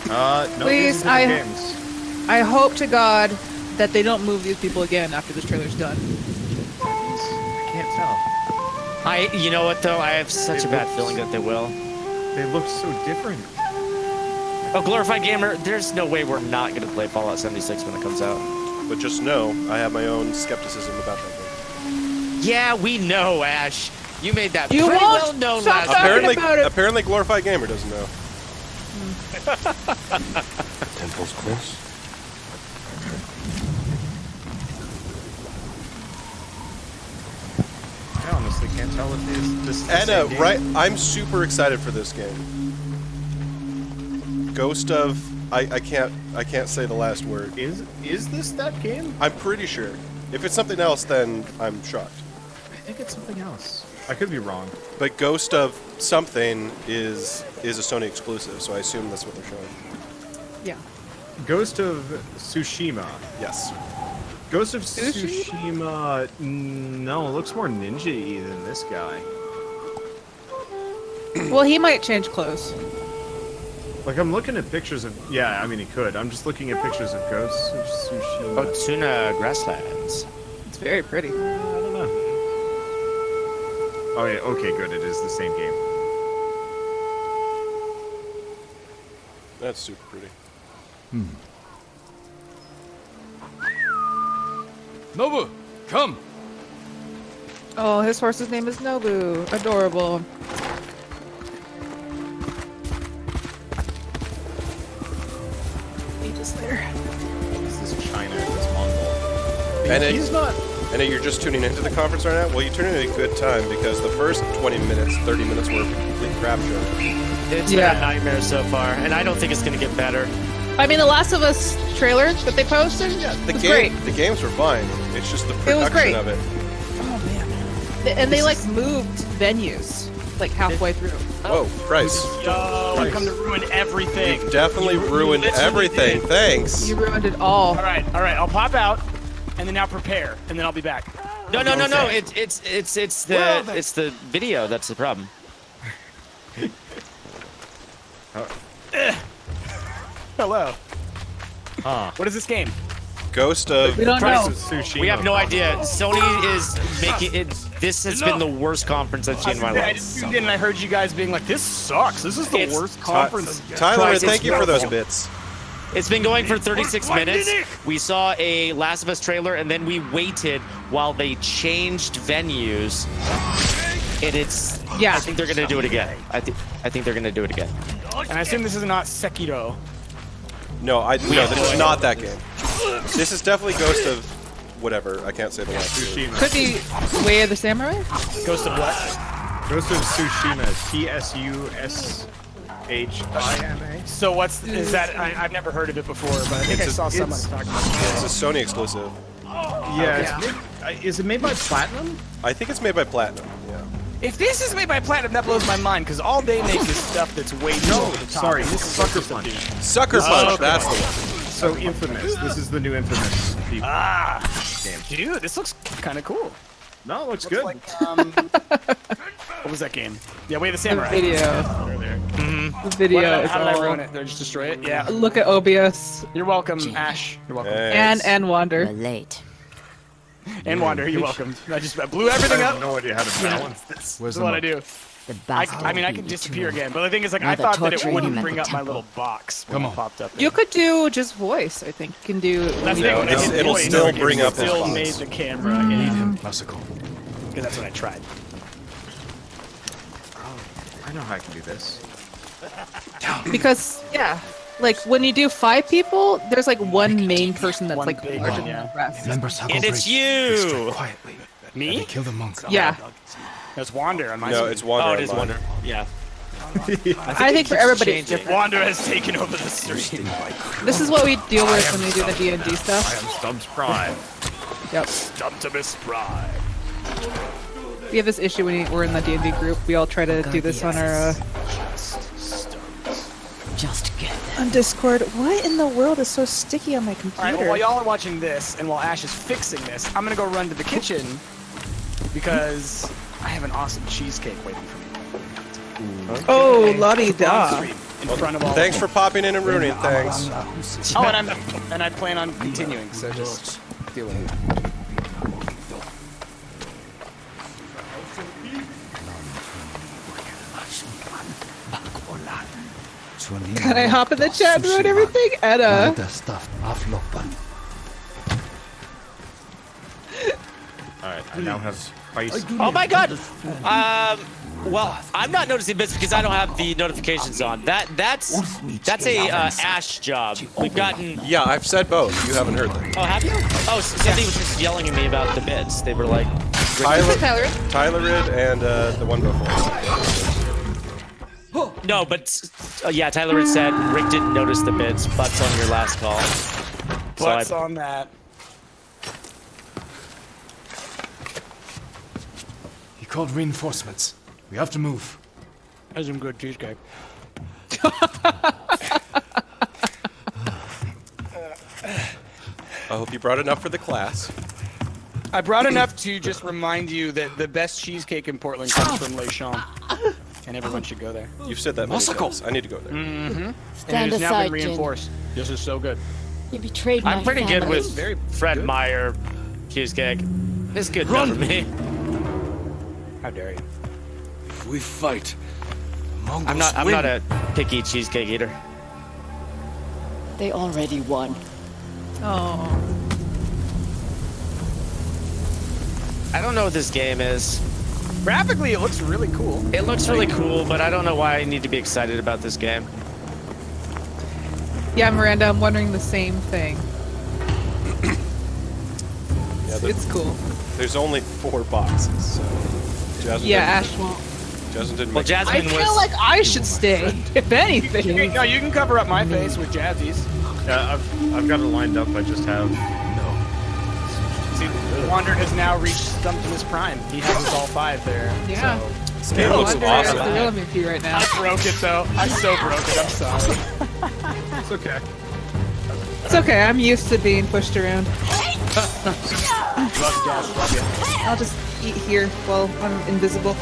No, Please, these are different games. I hope to God that they don't move these people again after this trailer's done. I can't tell. You know what though? I have such a bad feeling that they will. They look so different. Oh, Glorified Gamer, there's no way we're not going to play Fallout 76 when it comes out. But just know, I have my own skepticism about that game. Yeah, we know, Ash. You made that You pretty won't well known stop last talking time. about it. Apparently, Glorified Gamer doesn't know. Temple's close. I honestly can't tell if this is the And same game. right, I'm super excited for this game. Ghost of I can't say the last word. Is this that game? I'm pretty sure. If it's something else, then I'm shocked. I think it's something else. I could be wrong. But Ghost of something is a Sony exclusive, so I assume that's what they're showing. Yeah. Ghost of Tsushima. Yes. Ghost of Tsushima. No, looks more ninja-y than this guy. Well, he might change clothes. Like, I'm looking at pictures of... Yeah, I mean, he could. I'm just looking at pictures of Ghost of Tsushima. Oh, Tuna Grasslands. It's very pretty. I don't know. Oh, yeah, okay, good. It is the same game. That's super pretty. Nobu, come. Oh, his horse's name is Nobu. Adorable. He just there. This is China, this Mongol. And He's not... And you're just tuning into the conference right now? Well, you tune in at a good time because the first 20 minutes, 30 minutes were a complete crap show. It's been a nightmare so far, and I don't think it's going to get better. I mean, the Last of Us trailer that they posted was great. The games were fine. It's just the It was production great. of it. Oh, man. And they, like, moved venues, like, halfway through. Whoa, Christ. Yo, I come to ruin everything. You've definitely ruined everything. did. Thanks. You ruined it all. All right. I'll pop out, and then now prepare, and then I'll be back. No. It's the video that's the problem. Hello. Huh. What is this game? Ghost of... We don't know. Tsushima. We have no idea. Sony is making it. This has been the worst conference I've seen in my I life. just tuned in and I heard you guys being like, "This sucks. This is the worst conference." Tyler, It's thank you for those horrible. bits. It's been going for 36 minutes. We saw a Last of Us trailer, and then we waited while they changed venues. And it's... Yeah. I think they're going to do it again. I think they're going to do it again. And I assume this is not Sekiro. No, this is not that game. This is definitely Ghost of... whatever. I can't say the last two. Tsushima. Could be Way of the Samurai? Ghost of what? Ghost of Tsushima. Tsushima. So is that? I've never heard of it before, but I think I saw someone talking about it. It's a Sony exclusive. Yeah. Is it made by Platinum? I think it's made by Platinum. Yeah. If this is made by Platinum, that blows my mind, because all they make is stuff that's way too over the top. Sorry, and this is Sucker Punch. Sucker Punch, okay. that's the one. So Infamous. This is the new Infamous game. Dude, this looks kind of cool. No, it looks good. Like, what was that game? Yeah, Way of the Samurai. The video. The video is How did I all... ruin it? Did I just destroy it? Yeah. Look at OBS. You're welcome, Ash. You're welcome. And Wander. Late. And Wander, you're welcome. I blew everything I up. have no idea how to balance this. This is what I do. I can disappear again, but the thing is, like, I thought that it wouldn't bring up my little box when it popped up. You could do just voice, I think. You can do... That's You know, the thing, it'll voice, still it bring up his still box. made the camera. Because that's what I tried. I know how I can do this. Because, yeah, like, when you do 5 people, there's, like, one main person that's, One like, big larger one, than yeah. the rest. And it's you! Me? Kill the monk. Yeah. That's Wander on my No, side. it's Wander. Oh, on it is mine. Wonder. Yeah. I think for everybody it's changing. different. Wander has taken over the stream. This is what we deal with when we do the D&D I stuff. am Stumpt Prime. Yep. Stumpt Prime. We have this issue when we're in the D&D group. We all try to do this on our... Just get them. on Discord. What in the world is so sticky on my Alright, computer? well, while y'all are watching this, and while Ash is fixing this, I'm gonna go run to the kitchen, because I have an awesome cheesecake waiting for me. Oh, la-di-da. In front of all Thanks for popping in and ruining things. Oh, and I plan on continuing, so just deal with it. Can I hop in the chat and ruin everything? Edda. Alright, I now have spice. Oh my god! Well, I'm not noticing bits because I don't have the notifications on. That's a Ash job. We've gotten. Yeah, I've said both. You haven't heard them. Oh, have you? Oh, somebody was just yelling at me about the bits. They were like. Tylerid and the one before. No, but yeah, Tyler had said Rick didn't notice the bits. Butts on your last call. Butts on that. He called reinforcements. We have to move. That's some good cheesecake. I hope you brought enough for the class. I brought enough to just remind you that the best cheesecake in Portland comes from Les Champs. And everyone should go there. You've said that many times. I need to go there. Mm-hmm. Stand And it has now aside, been reinforced. This is so good. You betrayed my I'm pretty good family. with Fred Meyer cheesecake. It's good enough for me. How dare you? If we fight, I'm not a picky cheesecake eater. They already won. Oh. I don't know what this game is. Graphically, it looks really cool. It looks really cool, but I don't know why I need to be excited about this game. Yeah, Miranda, I'm wondering the same thing. Yeah, It's cool. There's only 4 boxes, so. Jasmine Ash won't. Jasmine didn't Well, make I Jasmine feel like I should stay, if anything. No, you can cover up my face with Jazzy's. Yeah, I've got it lined up. I just have. See, Wander has now reached Stumpt in his prime. He has us all 5 there. Yeah. So. This game looks Wonder awesome. is the real MVP right now. I broke it though. I so broke it. I'm sorry. It's okay. It's okay, I'm used to being pushed around. Love you, Jazz. Love you. I'll just eat here while I'm invisible.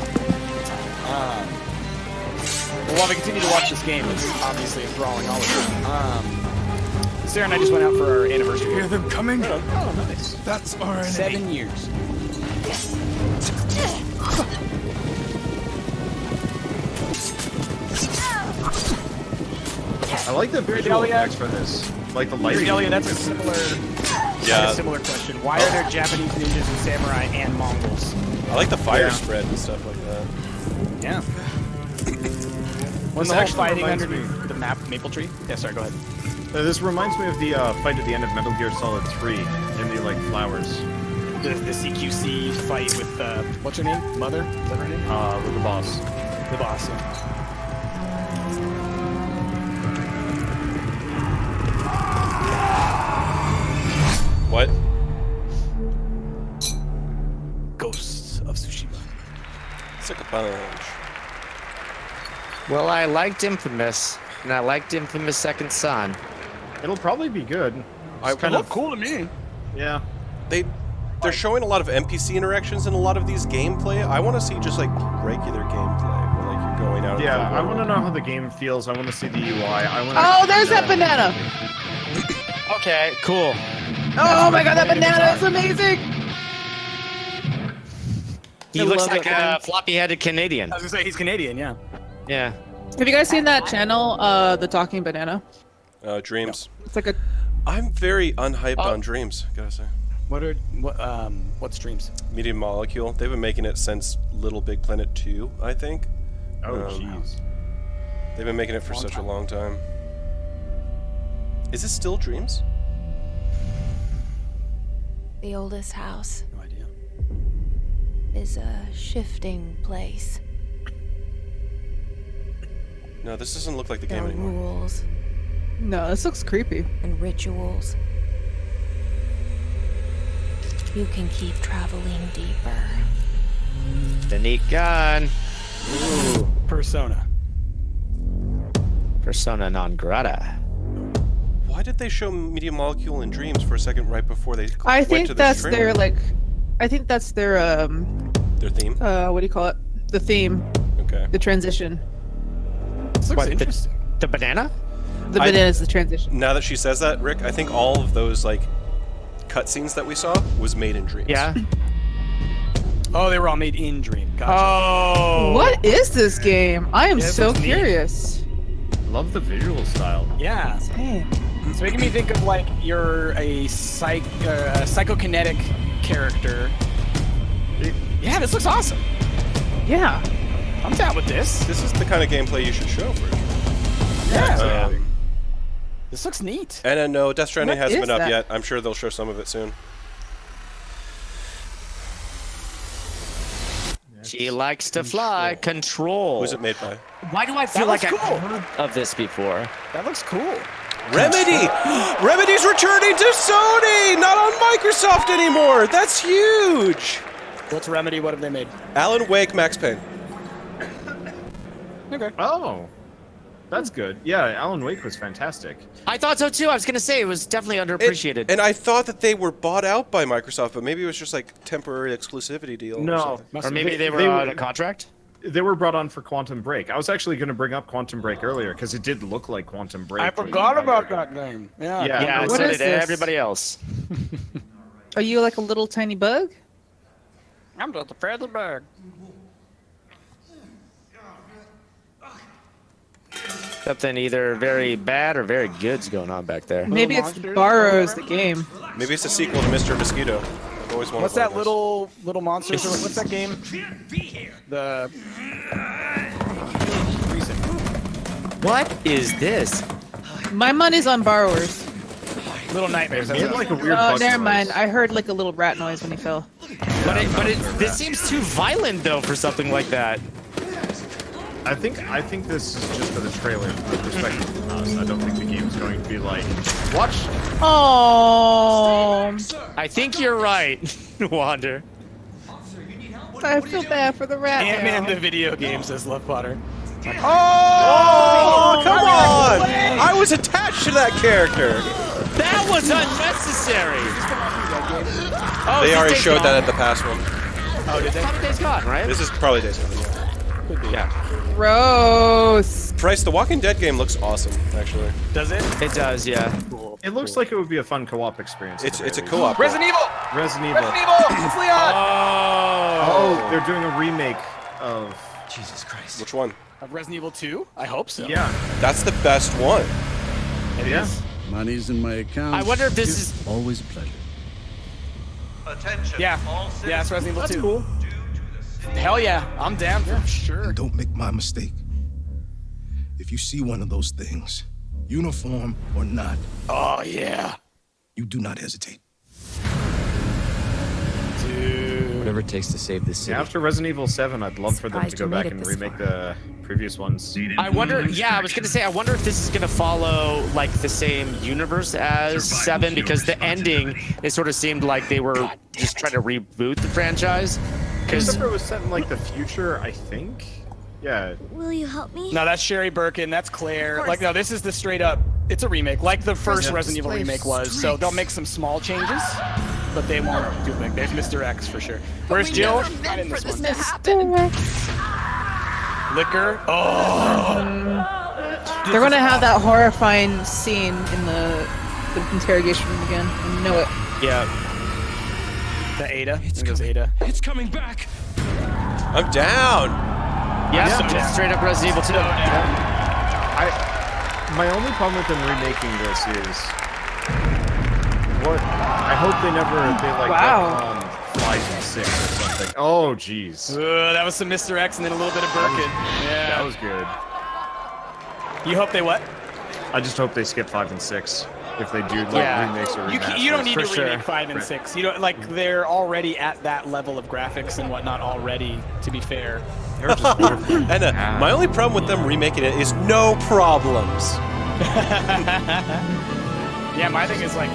Well, while we continue to watch this game, it's obviously enthralling all of you. Sarah and I just went out for our anniversary. Hear them coming? Oh, nice. That's RNA. 7 years. I like the visual Delia. effects for this. Like the lighting. Delia, that's a similar question. Why are there Japanese ninjas and samurai and Mongols? I like the fire spread and stuff like that. Yeah. When the whole fighting underneath the maple tree? Yeah, sorry, go ahead. This reminds me of the fight at the end of Metal Gear Solid 3 in the, like, flowers. The CQC fight with, what's her name? Mother? Is that her name? With the boss. The boss, yeah. What? Ghosts of Tsushima. Suck a punch. Well, I liked Infamous, and I liked Infamous Second Son. It'll probably be good. It's kind of cool to me. Yeah. They're showing a lot of NPC interactions in a lot of these gameplay. I want to see just like regular gameplay, where like you're going out. Yeah, I want to know how the game feels. I want to see the UI. Oh, there's that banana! Okay, cool. Oh my god, that banana is amazing! He I looks love like it, a man. floppy-headed Canadian. I was gonna say, he's Canadian, yeah. Yeah. Have you guys seen that channel, The Talking Banana? Dreams. It's like a... I'm very unhyped on Dreams, gotta say. What streams? Media Molecule. They've been making it since Little Big Planet 2, I think. Oh, jeez. They've been making it for such a long time. Is it still Dreams? The oldest house No idea. is a shifting place. No, this doesn't look like the There game are anymore. rules No, this looks creepy. and rituals. You can keep traveling deeper. The neat gun. Ooh. Persona. Persona non grata. Why did they show Media Molecule in Dreams for a second right before they I went think to that's this their, trailer? like... I think that's their, Their theme? what do you call it? The theme. Okay. The transition. This looks What, interesting. The banana? The banana is the transition. Now that she says that, Rick, I think all of those, like, cutscenes that we saw was made in Dreams. Yeah. Oh, they were all made in Dream. Gotcha. Oh. What is this game? I am Yeah, it so looks neat. curious. Love the visual style. Yeah. It's making me think of like you're a psychokinetic character. Yeah, this looks awesome. Yeah. I'm down with this. This is the kind of gameplay you should show for. Yeah. This looks neat. And then no, Death Stranding What hasn't is been up that? yet. I'm sure they'll show some of it soon. She likes to fly. Control. Who's it made by? Why do I feel like I've heard of this before? That looks cool. Remedy! Remedy's returning to Sony! Not on Microsoft anymore! That's huge! What's Remedy? What have they made? Alan Wake, Max Payne. Okay. Oh, that's good. Yeah, Alan Wake was fantastic. I thought so too. I was gonna say it was definitely underappreciated. And I thought that they were bought out by Microsoft, but maybe it was just like temporary exclusivity deal. No, or maybe they were on a contract. They were brought on for Quantum Break. I was actually going to bring up Quantum Break earlier because it did look like Quantum Break. I forgot about that game. Yeah. Yeah, What so is did this? everybody else. Are you like a little tiny bug? I'm just a feather bag. Something either very bad or very good's going on back there. Maybe it's Barrows the game. Maybe it's a sequel to Mr. Mosquito. I've always wanted What's one that of those. little monsters? What's that game? The. What is this? My money's on Borrowers. Little Nightmares. It had like a weird Oh, bug never noise. mind. I heard like a little rat noise when he fell. This seems too violent though for something like that. I think this is just for the trailer perspective from us. I don't think the game's going to be like, watch. Oh, I think you're right, Wander. I feel bad for the rat. Ant-Man now. the video game, says Love Potter. Oh, come on! I was attached to that character. That was unnecessary. Oh, They is this already Days showed Gone? that at the past one. Oh, did they? Probably Days Gone, right? This is probably Days Gone. Yeah. Gross. Price, the Walking Dead game looks awesome, actually. Does it? It does, yeah. Cool. It looks like it would be a fun co-op experience. It's at a the very co-op. Resident Evil! Resident Evil. Resident Evil! It's Leon! Oh, they're doing a remake of. Jesus Christ. Which one? Of Resident Evil 2? I hope so. Yeah. That's the best one. It Yeah. is. Money's in my account. I wonder if this is. Always a pleasure. Attention. Yeah. All Yeah, it's Resident Evil That's 2. cool. Hell yeah. I'm down for sure. And don't make my mistake. If you see one of those things, uniform or not, Oh, yeah. you do not hesitate. Dude. Whatever it takes to save this city. Yeah, after Resident Evil 7, I'd love for them to Surprised go you back made it and this remake far. the previous ones. I wonder. Yeah, I was gonna say. I wonder if this is gonna follow like the same universe as 7, because the ending it sort of seemed like they were just trying to reboot the franchise. Because Except for it was set in like the future, I think. Yeah. Will you help me? No, that's Sherry Birkin. That's Claire. Like, no, this is the straight up. It's a remake, like the first Resident Evil remake was. So they'll make some small changes, but they won't do big. There's Mr. X for sure. Where's Jill? Not in this one. Liquor. Oh. They're gonna have that horrifying scene in the interrogation room again. I know it. yeah, The Ada. It goes Ada. It's coming back. I'm down. yeah, so just straight up Resident Evil 2. My only problem with them remaking this is what I hope they like Wow. Flies in 6 or something. Oh jeez. That was some Mr. X and then a little bit of Birkin. Yeah. That was good. You hope they what? I just hope they skip 5 and 6 if they do like Yeah. remakes or remasters. You don't need For to remake sure. 5 and 6. You don't like they're already at that level of graphics and whatnot already. To be fair. They're just beautiful. And my only problem with them remaking it is no problems. Yeah, my thing is like,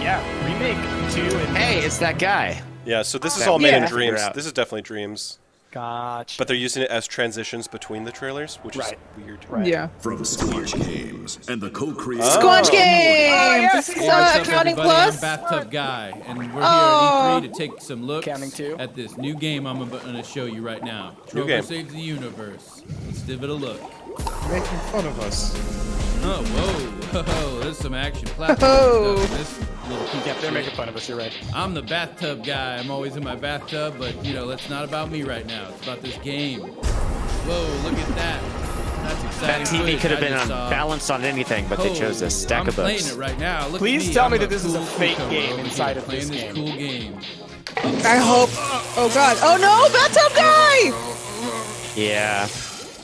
remake 2 and Hey, it's that guy. Yeah, so this is That all made in we figure Dreams. out. This is definitely Dreams. Gotcha. But they're using it as transitions between the trailers, which Right. is weird. Yeah. From Squanch Games and the co-creator. Squanch Games! yes, This is yes. Accounting everybody, Plus. I'm Bathtub Guy, and we're here Oh. at E3 to take some looks Counting two. at this new game I'm going to show you right now. New Trover game. Saves the Universe. Let's give it a look. making fun of us. Oh, whoa, there's some action platform Oh. stuff in this little piece Yeah, of they're shit. making fun of us. You're right. I'm the bathtub guy. I'm always in my bathtub, but, it's not about me right now. It's about this game. Whoa, look at that. That's That exciting. TV could have been I just saw. balanced on anything, but they chose a stack I'm of playing books. it right now. Look Please at me. tell I'm me that this is a cool fake cucumber game over here inside of playing this this game. cool game. I hope. Oh god. Oh no, bathtub guy! Yeah.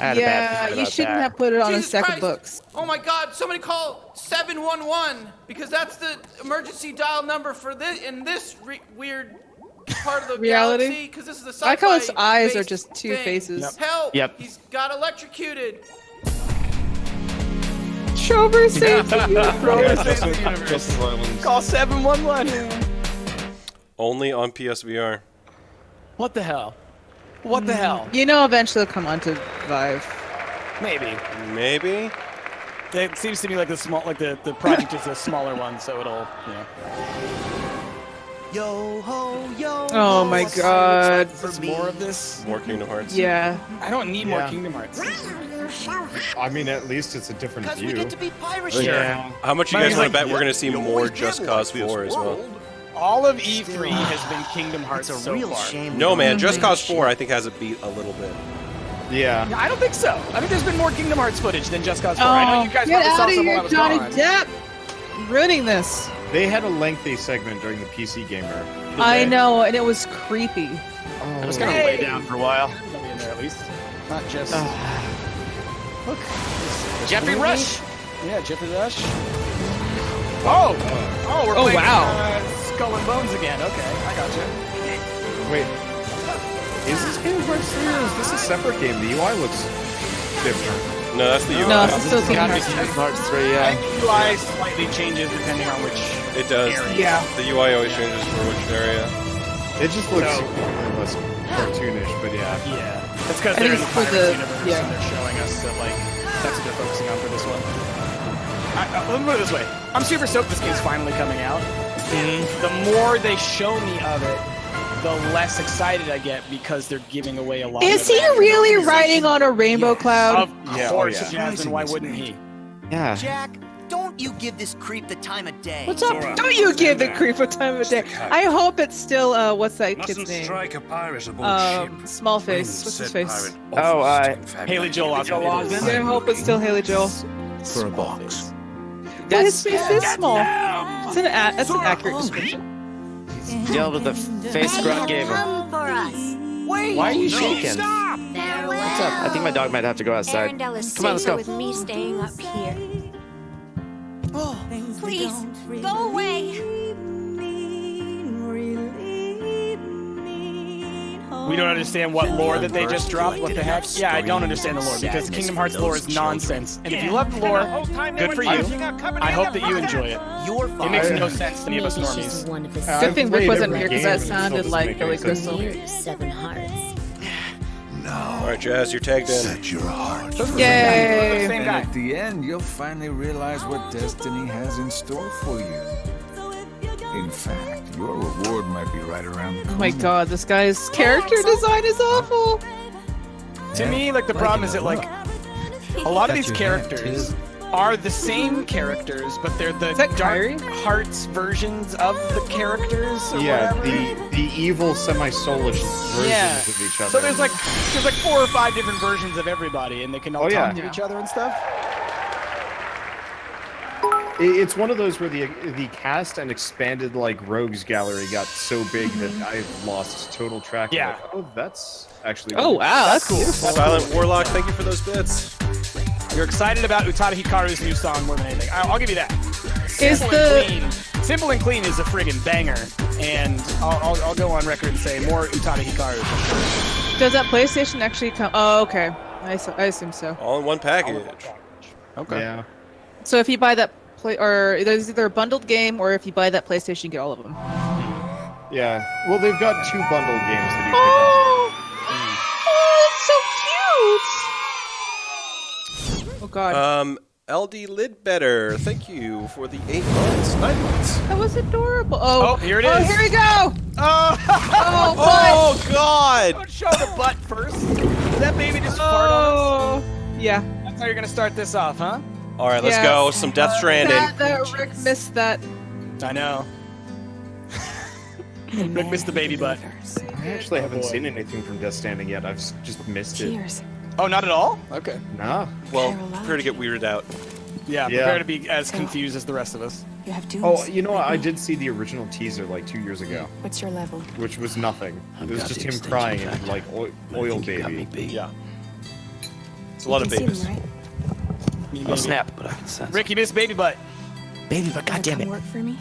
I had a bad Yeah, feeling you about shouldn't that. have put it on a Jesus stack Christ. of books. Oh my God! Somebody call 711 because that's the emergency dial number for this in this weird part of the Reality? galaxy. Because this is a I like how its sci-fi eyes are based just two thing. faces. Help! Yep. He's got electrocuted. Trover saves the Trover universe. saves the universe. Call 711. Only on PSVR. What the hell? What the hell? You know, eventually it'll come onto Vive. Maybe. Maybe. It seems to me like the project is a smaller one, so it'll, you know. Yo ho yo. Oh my god. There's more of this. More Kingdom Hearts. Yeah. I don't need more Kingdom Hearts. I mean, at least it's a different view. We get to be pirates. Yeah. How much you guys want to bet we're going to see more Just Cause 4 as well? All of E3 has been Kingdom Hearts so far. No, man. Just Cause 4, I think, has it beat a little bit. Yeah. I don't think so. I think there's been more Kingdom Hearts footage than Just Cause 4. I know you guys get probably saw out of some while I here, was Johnny gone. Depp! Ruining this. They had a lengthy segment during the PC Gamer. I know, and it was creepy. I was kind of way down for a while. In there at least. Not just. Look. Jeffrey Rush. Yeah, Jeffrey Rush. Oh! Oh, we're playing Skull and Bones again. Okay, I gotcha. Wait. Is this Kingdom Hearts 3 or is this a separate game? The UI looks different. No, that's the UI. No, it's still Kingdom Kingdom Hearts. Hearts 3, yeah. UI slightly changes depending on which. It does. area. Yeah. The UI always changes for which area. It just looks less cartoonish, but yeah. Yeah. That's because I they're think in the it's for Pirates the- universe yeah. and they're showing us that, like, that's what they're focusing on for this one. Let me put it this way. I'm super stoked this game's finally coming out. And the more they show me of it, the less excited I get because they're giving away a lot Is of he it. really riding on a rainbow cloud? Of course, Jasmine, why wouldn't he? Yeah. Jack, don't you give this creep the time of day. What's up? Don't you give the creep a time of day. I hope it's still, what's that kid's name? Strike a pirate aboard Small face. What's his face? Oh, Haley Joel Osment. I hope it's still Haley Joel. for a box. But his face is small. That's an accurate description. Deal with the face Grunt gave him. Come for us. Wait. Why are you shaking? Farewell. What's up? I think my dog might have to go outside. Arendelle is Come on, let's safer go. with me staying up here. Oh, Please, go away. We don't understand what lore that they just dropped. What the heck? Yeah, I don't understand the lore because Kingdom Hearts lore is nonsense. And if you love the lore, good for you. I hope that you enjoy it. It makes no sense to any of us normies. Good thing Rick wasn't here because that sounded like Billy Crystal. Seven hearts. Now, All right, Jazz, you're tagged in. set your heart. Yay! Same And guy. at the end, you'll finally realize what destiny has in store for you. In fact, your reward might be right around the Oh corner. my god, this guy's character design is awful. To me, like the problem is that like a lot of these characters are the same characters, but they're the Dark Hearts versions of the characters. Or Yeah, whatever. the evil semi-soulish versions of each other. So there's like 4 or 5 different versions of everybody, and they can all Oh, yeah. talk to each other and stuff. It's one of those where the cast and expanded like rogues gallery got so big that I've lost total track. Yeah. Of, like, oh, that's actually. Oh wow, that's cool. Silent Warlock, thank you for those bits. You're excited about Utada Hikaru's new song more than anything. I'll give you that. Is Simple and Clean is a friggin' banger, and I'll go on record and say more Utada Hikaru. Does that PlayStation actually come? Oh, okay. I assume so. All in one package. Okay. Yeah. So if you buy that or there's either a bundled game, or if you buy that PlayStation, you get all of them. Yeah. Well, they've got 2 bundled games that you Oh, it's so cute. Oh god. LD Lidbetter, thank you for the 8 months, 9 months. That was adorable. Oh, here it Oh, is. here we go. Oh, Oh God! Don't show the butt first. Did that baby just fart on us? Yeah. That's how you're gonna start this off, huh? All right, let's go. Some Death Stranding. That Rick missed that. I know. Rick missed the baby butt. I actually haven't seen anything from Death Stranding yet. I've just missed it. Oh, not at all? Okay. Nah. Well, prepare to get weirded out. Yeah, Yeah. prepare to be as confused as the rest of us. You have dooms. Oh, you know what? I did see the original teaser like 2 years ago, What's your level? which was nothing. It was got just the him extension crying pack. and like oil baby. Yeah. It's a lot of You can see babies. them, right? Oh, snap. But I can sense. Rick, you missed baby butt. Baby butt, Wanna god damn come it. work for me?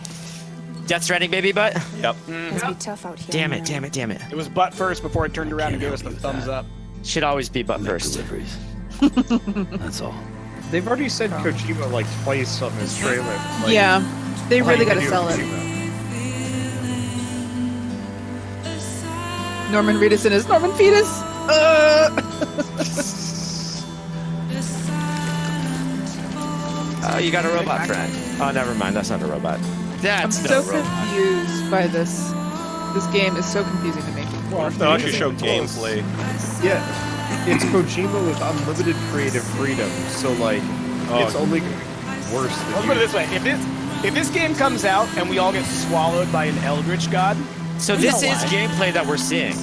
Death Stranding baby butt? Yep. Must be tough out here. Damn on it, your damn own. it, damn it. It was butt first before it turned around and gave us the Can't thumbs up. Should always be butt first. Deliveries. That's all. They've already said Kojima like twice on his trailer. Like, Yeah, they really got to Hideo sell it. Kojima. Norman Reedus and his Norman Fetus. Oh, you got a robot friend. Oh, never mind. That's not a robot. I'm That's so no robot. confused by this. This game is so confusing to me. They'll actually show gameplay. Yeah, it's Kojima with unlimited creative freedom, so like, it's only going to be worse than Let's put it this way: if this game comes out and we all get swallowed by an eldritch god, So we this know is why. gameplay that we're seeing.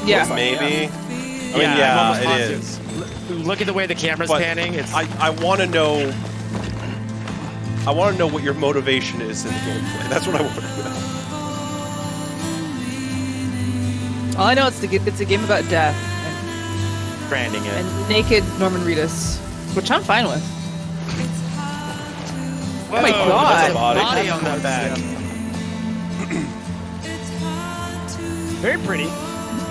Yeah. Maybe. I mean, I'm yeah, almost it positive. is. Look at the way the camera's But panning. It's I want to know. I want to know what your motivation is in the gameplay. That's what I want to know. All I know is it's a game about death branding it. and naked Norman Reedus, which I'm fine with. Whoa, oh my there's god! a body. Body on that bag. very pretty.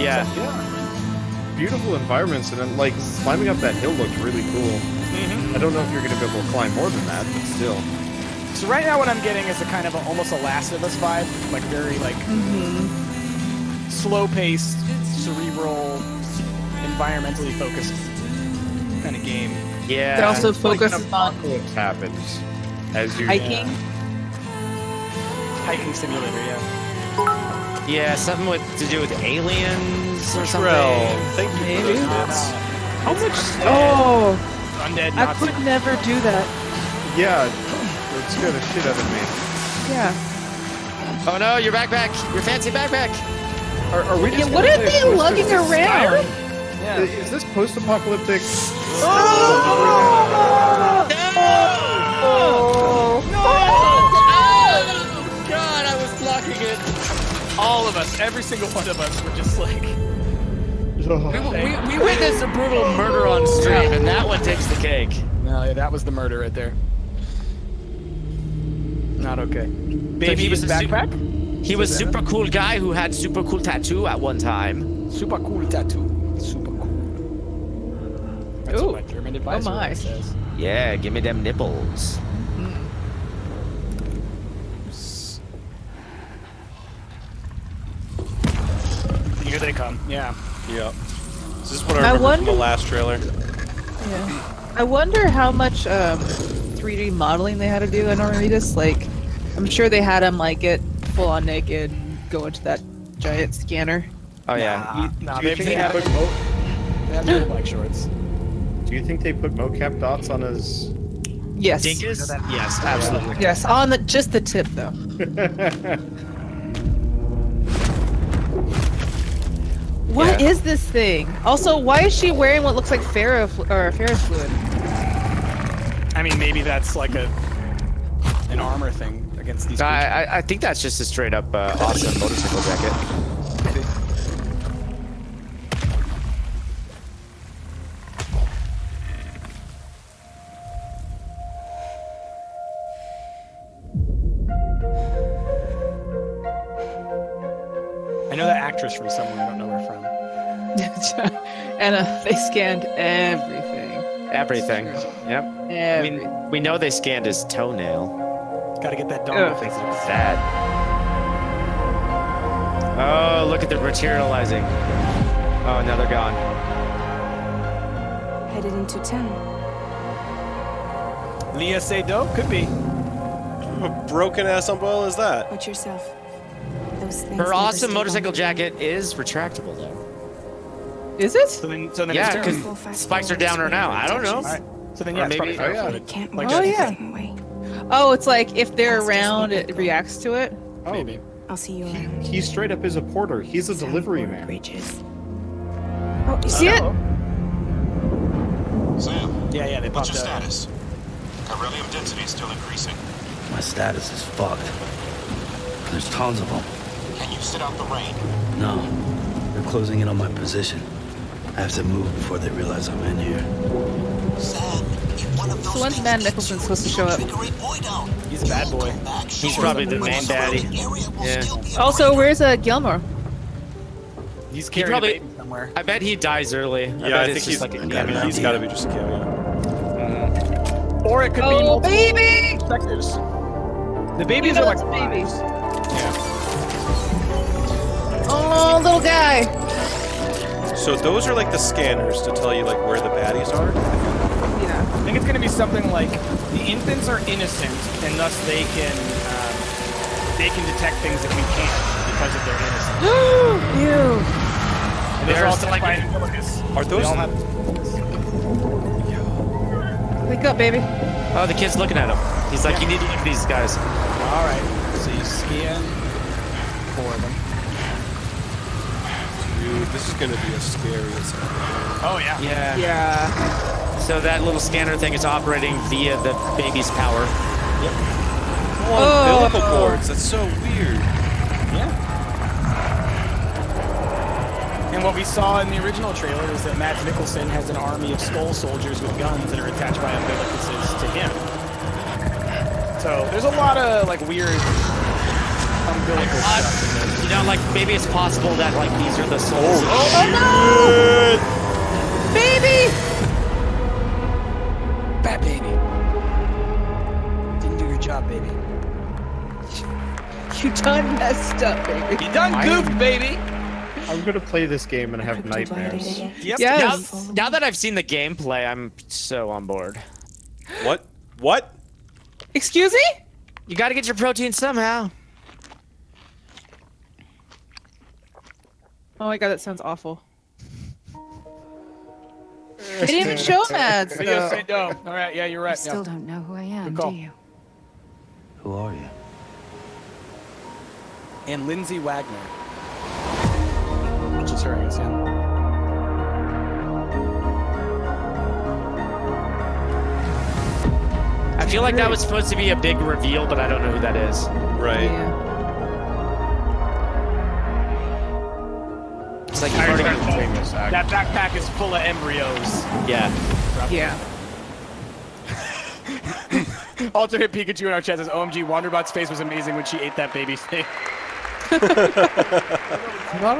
Yeah. Yeah. Beautiful environments, and then like climbing up that hill looked really cool. I don't know if you're going to be able to climb more than that, but still. So right now, what I'm getting is a kind of almost a Last of Us vibe, like very like slow-paced, cerebral, environmentally focused kind of game. Yeah. It also It's like an focuses on apocalypse happens as you hiking. Hiking simulator, yeah. Yeah, something to do with aliens or something. Thank you for Maybe. those bits. How much? Oh, Undead I Nazi. could never do that. Yeah, it scared the shit out of me. Yeah. Oh no, your backpack! Your fancy backpack! Are we Yeah, just what gonna are play they post- lugging around? Yeah. Is this post-apocalyptic? Oh God, I was blocking it. All of us, every single one of us, were just like. We witnessed a brutal murder on stream, and that one takes the cake. No, yeah, that was the murder right there. Not okay. Baby he was his a backpack. He was super cool guy who had super cool tattoo at one time. Super cool tattoo. Super cool. That's Ooh. what my German advisor my. says. Yeah, give me them nipples. Here they come. Yeah. Yeah. This is what I I remember from the wonder- last trailer. Yeah. I wonder how much 3D modeling they had to do in Norman Reedus. Like, I'm sure they had him like get full on naked, and go into that giant scanner. Oh yeah. Nah, Do you they think have they they have little bike shorts. Do you think they put mocap dots on his? Yes. Dingus? Yes, absolutely. Yes, on just the tip though. What is this thing? Also, why is she wearing what looks like Ferris fluid? I mean, maybe that's like an armor thing against these. I think that's just a straight up awesome motorcycle jacket. I know that actress from somewhere. I don't know where from. And they scanned everything. Everything. Yep. I mean, we know they scanned his toenail. Gotta get that dongle face. Sad. Oh, look at the materializing. Oh, now they're gone. Headed into town. Leah Seydoux? Could be. What broken ass umbrella is that? Watch yourself. Those things Her never awesome stay motorcycle long. jacket is retractable, though. Is it? So then Yeah, it's because spikes are down her now. I don't know. Alright. So then Or yeah, it's maybe- probably Oh, yeah. flat-footed. Can't Like watch Oh, the yeah. same way. Oh, it's like if they're around, it reacts to it. Oh, Maybe. I'll see you around. he straight up is a porter. He's a delivery Soundboard man. Bridges. Oh, you see it? Yeah, they popped What's your out. status? Beryllium density is still increasing. My status is fucked. There's tons of them. Can you sit out the rain? No, they're closing in on my position. I have to move before they realize I'm in here. So when's Matt Nicholson supposed to show up? He's a bad boy. He's probably the main daddy. Yeah. Also, where's Gilmore? He's He carrying probably. a baby somewhere. I bet he dies early. Yeah, I bet think it's just like a he's cameo. got to be just a cameo. Or it could be Oh, multiple baby! perspectives. The babies are like babies. Yeah. Oh, little guy. So those are like the scanners to tell you like where the baddies are. Yeah. I think it's going to be something like the infants are innocent, and thus they can detect things that we can't because of their innocence. Ew. And they're all like Are those? Wake up, baby. Oh, the kid's looking at him. He's like, you need to look at these guys. All right. So you scan 4 of them. Dude, this is gonna be a scary as hell. Oh yeah. Yeah. So that little scanner thing is operating via the baby's power. Yep. Oh, umbilical cords. That's so weird. Yeah. And what we saw in the original trailer is that Matt Nicholson has an army of skull soldiers with guns that are attached by umbilicus to him. So there's a lot of like weird umbilical stuff in this. You know, like maybe it's possible that like these are the souls. Oh no! Baby! Bad baby. Didn't do your job, baby. You done messed up, baby. You done goofed, baby. I'm gonna play this game and have nightmares. Yep. Yes. Now that I've seen the gameplay, I'm so on board. What? What? Excuse me? You got to get your protein somehow. Oh my god, that sounds awful. They didn't even show ads. Video say no. All right, yeah, you're right. You still don't know who I am, Good call. do you? Who are you? And Lindsay Wagner. Which is her, I guess, yeah. I feel like that was supposed to be a big reveal, but I don't know who that is. Right. Yeah. It's like you've already got That backpack is full of embryos. Yeah. Yeah. Alternate Pikachu in our chat says, OMG, Wanderbot's face was amazing when she ate that baby thing. I'm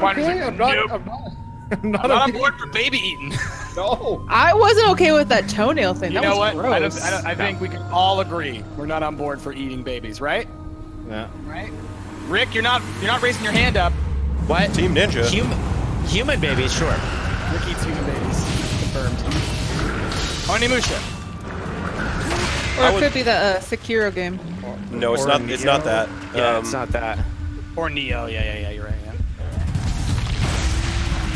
not on board for baby eating. No. I wasn't okay with that toenail thing. You That know was what? gross. I think we can all agree we're not on board for eating babies, right? Yeah. Right. Rick, you're not raising your hand up. What? Team Ninja. Human babies, sure. Rick eats human babies. Confirmed. Onimusha. Or it could be the Sekiro game. No, it's not. It's not that. Yeah, it's not that. Or Neo. Yeah. You're right. Yeah.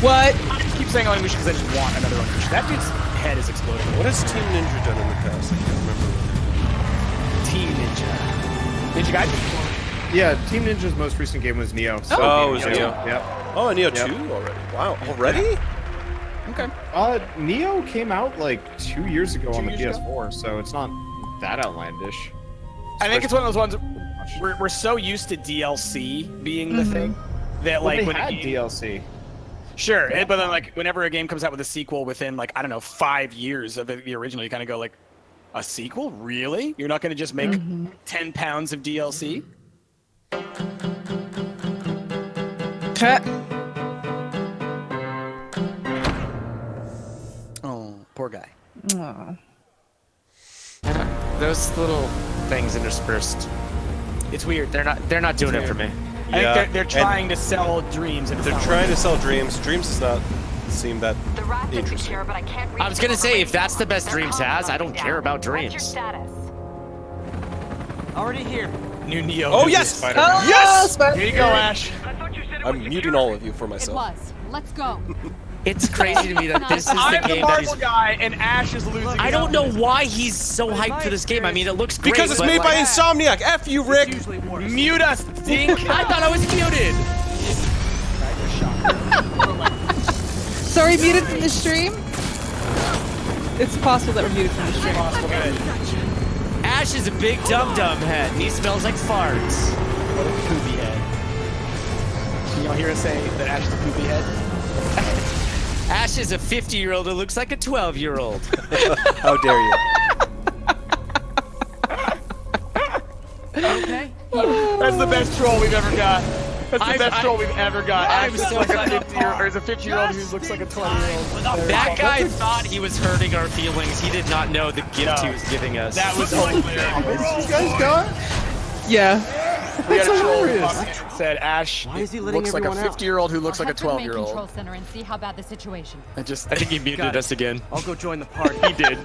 What? I just keep saying Onimusha because I just want another Onimusha. That dude's head is exploding. What has Team Ninja done in the past? I can't remember. Team Ninja. Ninja Gaiden? Yeah, Team Ninja's most recent game was Neo. So Oh, it was Neo. Yep. Oh, Neo Yep. 2 already. Wow, already? Okay. Neo came out like 2 years ago on the 2 years PS4, so it's not that outlandish. I think it's one of those ones we're so used to DLC being the thing that like they when had a game, DLC. Sure, but then like whenever a game comes out with a sequel within like I don't know 5 years of the original, you kind of go like, a sequel? Really? You're not going to just make 10 pounds of DLC? Cut. Oh, poor guy. Aw. Those little things interspersed. It's weird. They're not doing it for me. I think they're trying to sell dreams. And They're trying to sell dreams. Dreams does not seem that interesting. I was gonna say, if that's the best Dreams has, I don't care about Dreams. Already here. New Neo. Oh yes! Oh, Yes! Here you go, Ash. I'm muting all of you for It myself. was. Let's go. It's crazy to me that this is the I'm the game that Marvel he's... guy, and Ash is losing. I don't know why he's so hyped for this game. I mean, it looks great. Because it's but, made by like, Insomniac. F you, Rick! Mute us, Dink. I thought I was muted. Sorry, muted from the stream. It's possible that we're muted from the stream. Ash is a big dum-dum head, and he smells like farts. What a poopy head. Can y'all hear us say that Ash is a poopy head? Ash is a 50-year-old who looks like a 12-year-old. How dare you? Okay. That's the best troll we've ever got. That's the best troll we've ever got. I'm Ash so looks like glad. a 50-year-old, or is a 50-year-old who looks like a 20-year-old. That guy thought he was hurting our feelings. He did not know the gift he was giving us. That was hilarious. You guys got? Yeah. We had a troll hilarious. who said Ash looks like a 50-year-old who looks like a 12-year-old. Control center and see how bad the situation. I think he muted us again. I'll go join the party. He did.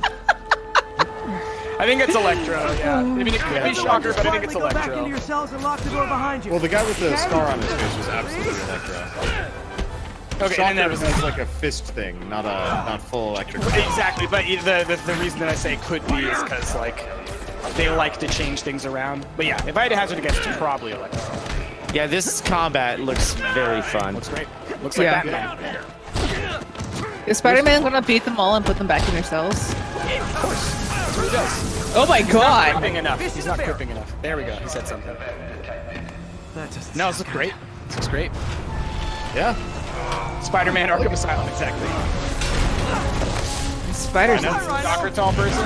I think it's Electro, yeah. I mean, it could be Shocker, but I think it's Go back into Electro. your cells and lock the door behind you. Well, the guy with the scar on his face was absolutely Electro. Okay, and then there was Shocker has like a fist thing, not full electric. Exactly, but the reason that I say could be is because, like, they like to change things around. But yeah, if I had to hazard a guess, it's probably Electro. Yeah, this combat looks very fun. Looks great. Looks like Yeah. Batman. Is Spider-Man gonna beat them all and put them back in their cells? Of course. That's what he does. Oh my He's not god! quipping enough. He's not quipping enough. There we go. He said something. No, this looks great. This looks great. Yeah. Spider-Man Arkham Asylum, exactly. Spiders. Shocker tall person.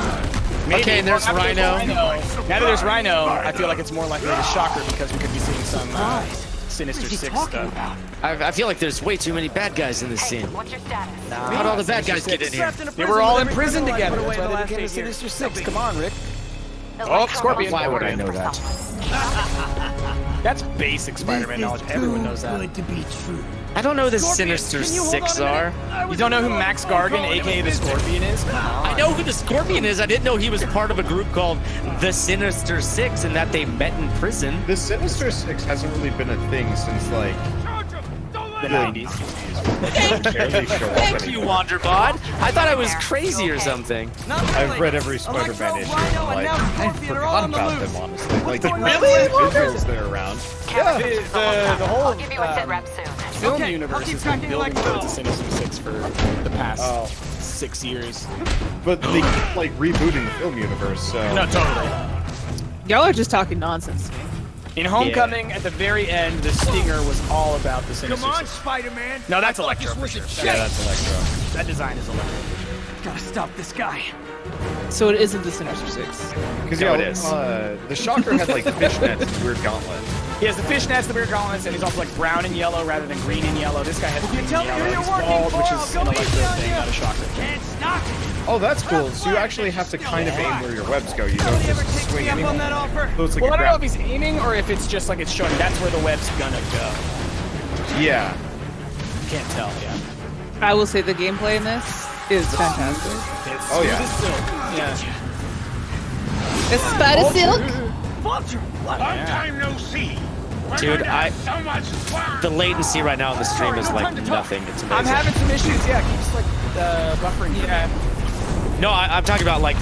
Maybe. Okay, and there's Now that Rhino. Now that there's Rhino, I feel like it's more likely to Shocker because we could be seeing some Sinister Six stuff. I feel like there's way too many bad guys in this scene. What's your status? How'd all the bad guys get in here? They were all in prison together. That's why they became the Sinister Six. Come on, Rick. Oh, Scorpion. Why would I know that? That's basic Spider-Man knowledge. Everyone knows that. Good to be true. I don't know who the Sinister Six are. You don't know who Max Gargan, aka the Scorpion, is? I know who the Scorpion is. I didn't know he was part of a group called the Sinister Six and that they met in prison. The Sinister Six hasn't really been a thing since like The 90s. Thank you, Wanderbot. I thought I was crazy or something. I've read every Spider-Man issue. And, like, I forgot about them honestly. Like the Really? visuals that are around. Yeah, the whole I'll give you a sit rep soon. film universe has been building towards the Sinister Six for the past 6 years. But they keep like rebooting the film universe, so No, totally. Y'all are just talking nonsense to me. In Homecoming, at the very end, the stinger was all about the Sinister Come on, Six. Spider-Man. No, that's Electro for sure. yeah, that's Electro. That design is Electro. Gotta stop this guy. So it isn't the Sinister Six. Because No, it is. the Shocker had like fishnets and weird gauntlet. He has the fishnets, the weird gauntlets, and he's also like brown and yellow rather than green and yellow. This guy has green and tell me yellow. who you're He's working bald, for, which I'll is go an easy Electro on thing, you. not a Shocker. Can't stop it. Oh, that's cool. So you actually have to kind of aim where your webs go. You don't Nobody ever just takes swing me up anymore. on that offer. So it's like Well, a I don't know if grab. he's aiming or if it's just like it's showing that's where the web's gonna go. Yeah. Can't tell, yeah. I will say the gameplay in this is fantastic. It's Oh, yeah. smooth as silk. Yeah. It's Spider Silk. Vulture. What? Dude, the latency right now on the stream is like nothing. It's amazing. I'm having some issues, yeah. It keeps like buffering. Yeah. No, I'm talking about like,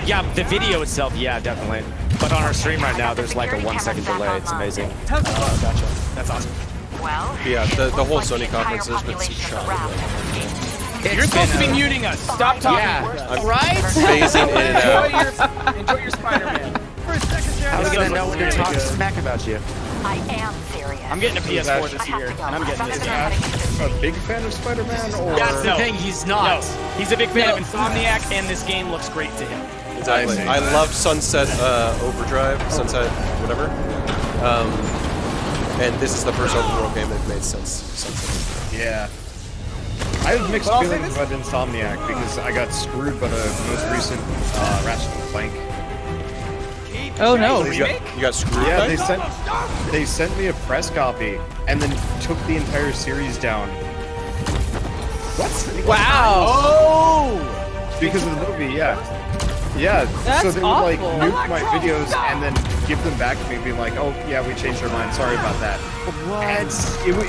yeah, the video itself, yeah, definitely. But on our stream right now, there's like a 1 second delay. It's amazing. Oh, gotcha. That's awesome. Well, Yeah, the whole Sony conference has been shot. You're supposed to be muting us. Stop talking. Yeah, right? Phasing in and out. Enjoy your Spider-Man. How are we gonna know when to talk smack about you? I am serious. I'm getting a PS4 this year, and I'm getting this game. A big fan of Spider-Man, or That's the thing, he's not. No, he's a big fan of Insomniac, and this game looks great to him. Exactly. I loved Sunset Overdrive, Sunset whatever. And this is the first open world game that made sense. Sunset. yeah. I have mixed feelings about Insomniac because I got screwed by the most recent Ratchet & Clank. Oh no. You got screwed? Yeah, by? they sent me a press copy and then took the entire series down. What? Wow. Oh! Because of the movie, yeah. Yeah, That's so they would like awful. nuke my videos and then give them back to me being like, oh yeah, we changed our mind, sorry about that. And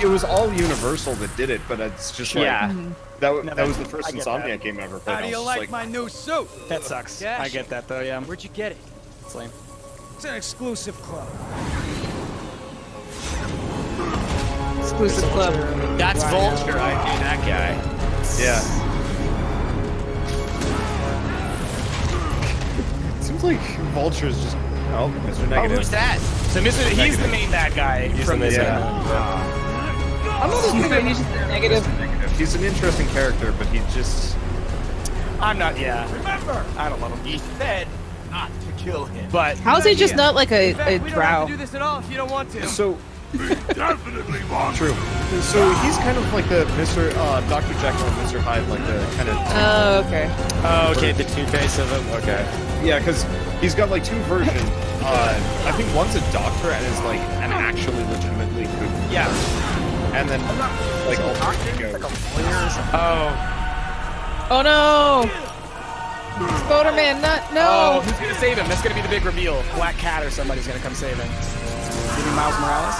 it was all Universal that did it, but it's just like, Yeah. that was the first Insomniac game I ever played. How do you like my new suit? That sucks. Dash. I get that though, yeah. Where'd you get it? It's lame. It's an exclusive club. Exclusive club. That's Vulture. I knew that guy. Yeah. seems like Vulture's just Mr. Oh, Negative. who's that? So he's the main bad guy from this. I'm not a He's just negative. He's an interesting character, but he's just. I'm not. Yeah. Remember, I don't love him. he said not to kill him. But How is he just not like a drow? do this at all if you don't want to. So. Definitely want. True. So he's kind of like the Mr. Dr. Jekyll and Mr. Hyde, like the kind of. Oh, okay. Oh, okay, the two-face of him. Okay. Yeah, because he's got like two versions. I think one's a doctor and is like an actually legitimately good. Yeah. And then like ultimate ego. Oh no! Spider-Man, no! Oh, who's gonna save him? That's gonna be the big reveal. Black Cat or somebody's gonna come save him. Maybe Miles Morales.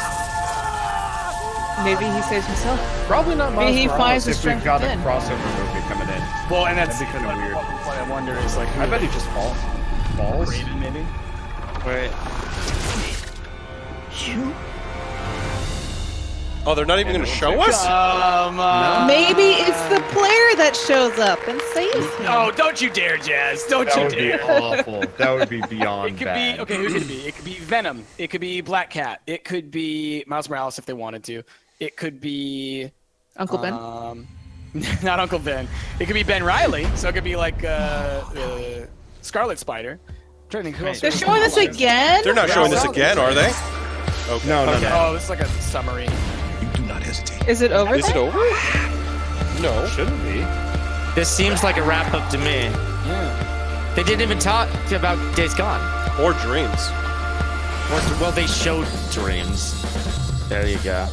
Maybe he saves himself. Probably not. Maybe he finds the if we've strength got a within. crossover movie coming in. Well, and that's That'd be kind of weird. What I wonder is like, I bet he just falls. Raven, maybe. Wait. Oh, they're not even going to show us? Maybe it's the player that shows up and saves him. Oh, don't you dare, Jazz! Don't That you would be dare! awful. That would be beyond It could bad. be okay. Who could it be? It could be Venom. It could be Black Cat. It could be Miles Morales if they wanted to. It could be Uncle Ben. Not Uncle Ben. It could be Ben Riley. So it could be like Scarlet Spider. I'm trying to think who else. They're showing this again? They're not showing this again, are they? Okay. No. Oh, this is like a summary. You do not hesitate. Is it over? Is it over? No. Shouldn't be. This seems like a wrap-up to me. Yeah. They didn't even talk about Days Gone. Or Dreams. Well, they showed Dreams. There you go.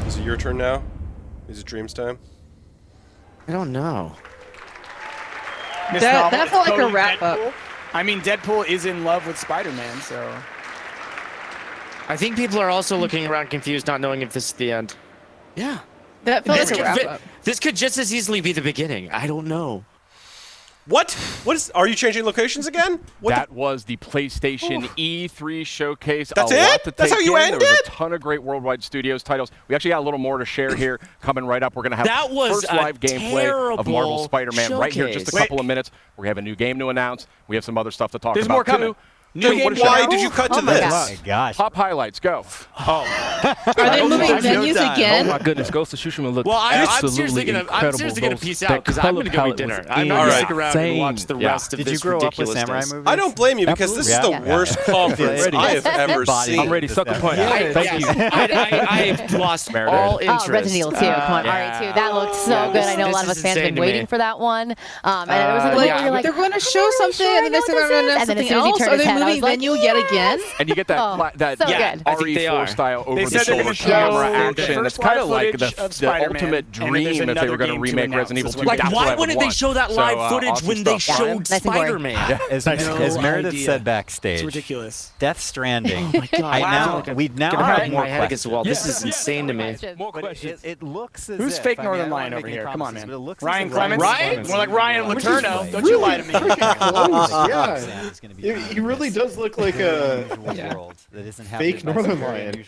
Is it your turn now? Is it Dreams time? I don't know. Miss That Novel is felt like a totally wrap-up. Deadpool. I mean, Deadpool is in love with Spider-Man, so. I think people are also looking around confused, not knowing if this is the end. Yeah. That felt This like a could, wrap-up. this could just as easily be the beginning. I don't know. What? What is? Are you changing locations again? What That was the PlayStation E3 showcase. That's a lot it? to That's take how you in. There was ended? a ton of great Worldwide Studios titles. We actually got a little more to share here coming right up. We're going to have That was first a live gameplay of Marvel terrible Spider-Man right here in just a showcase. couple of minutes. We have a new game to announce. We have some other stuff to talk There's about more coming. too. New Dude, game what is Why that? did you cut to my this? gosh. Oh my gosh. Pop highlights, go. Are they moving venues again? Oh my goodness, Ghost of Tsushima looks Well, I'm absolutely seriously gonna incredible. peace out because I'm gonna go eat dinner. I'm not All gonna right. stick around and watch the Yeah. rest of Did this you grow up with ridiculousness. samurai movies? I don't blame you because this is the Absolutely. worst conference Ready. I have ever seen. I'm ready. Sucker punch. Yeah. Thank you. I've lost all interest. Oh, Resident Evil 2. Come on, RE2. That looked so good. I know a lot of us fans have been waiting for that one. And there was a Like, where you're like, they're going to show something and then they say they're going to and then something as soon as he else. turned Are his they head, I moving was like, venue yet again? And you get that Oh, that so Yeah, good. I think they are. RE4 style over They the said they're shoulder gonna show camera the action. first It's kind of live like footage the of Spider-Man, ultimate and then dream there's if they another were going to game to remake announce Resident Evil as 2. well. Like, That's why what I wouldn't would they want. show that So, live footage awesome when they stuff. showed Nice and boring. Spider-Man? As No Meredith idea. said backstage, It's ridiculous. Death Stranding. Oh my God. We now Gonna have bang more my head against the wall. questions. This is insane to me. More But questions. it looks as Who's if, fake I mean, I Northern don't Lion wanna over make here? any Come on, promises, man. but it looks Ryan as if Clements? Clements More like Ryan Letourneau. Don't you lie to me. Yeah. He really does look like a that isn't fake Northern Lion.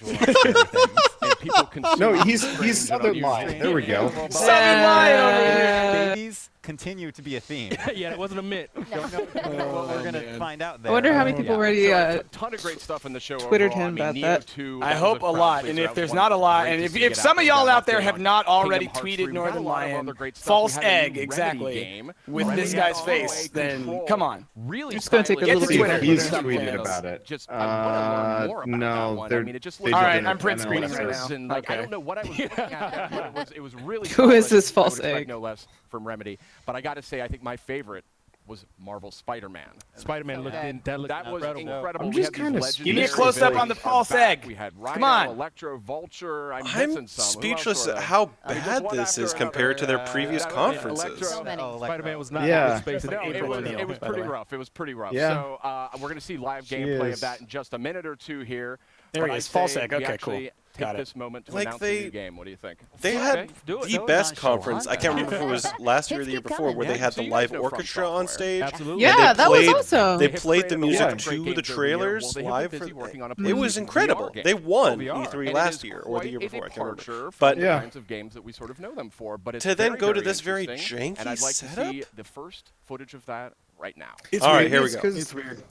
No, he's Southern Lion. There we go. Southern Lion over here. Babies continue to be a theme. Yeah, it wasn't a myth. Don't know what we're gonna find out there. I wonder how many people already a ton of great stuff in the show. Twittered overall. him I mean, about Neo that. 2, I that was hope a crowd lot, pleaser. and That if was there's one not a lot, great and to if see get some out of there. y'all Got out there update have on not already Kingdom Hearts 3. tweeted We Northern got a lot of Lion, other great stuff. false We had a new egg, Remedy exactly, game. with Remedy this guy's had face, all-way then control. come on. Really It's gonna take a stylish. little Get to bit. Twitter. He's tweeted about it. Just, I wanna learn more about that No, one. I they're. mean, it just they looks All did right, an I'm print screening right analysis. now. and, like, I Okay. don't know what I was looking at, but it was really Who is stylish. this I false would expect egg? no less from Remedy. But I got to say, I think my favorite was Marvel Spider-Man. Spider-Man looked in. That looked That was incredible. incredible. I'm We just had these kinda legendary Give me a close-up on the villains false back. egg. We had Come Rhino, on. Electro, Vulture. I'm I'm missing some. Who else speechless were at there? how I mean, just bad one this after is another. compared to their previous Yeah, conferences. Spider-Man was not Yeah. in this space in No, April. it was pretty rough. It was pretty rough. Yeah. So we're going to see live She gameplay is. of that in just a minute or two here. There But he I'd is, false say egg. we Okay, actually cool. take this moment to Like announce a new game. What do you think? They had the best conference. I can't remember if it was last year or the year before, where they had the live orchestra on stage. Absolutely. Yeah, that was awesome. They played the music to the trailers live. It was incredible. They won E3 last year or the year before. I can't remember. But the kinds of games that we sort of know them for. But it's to then very, go to very this very interesting, janky and I'd like setup. to see the first footage of that right now. It's all right, weird. here we go. It's weird.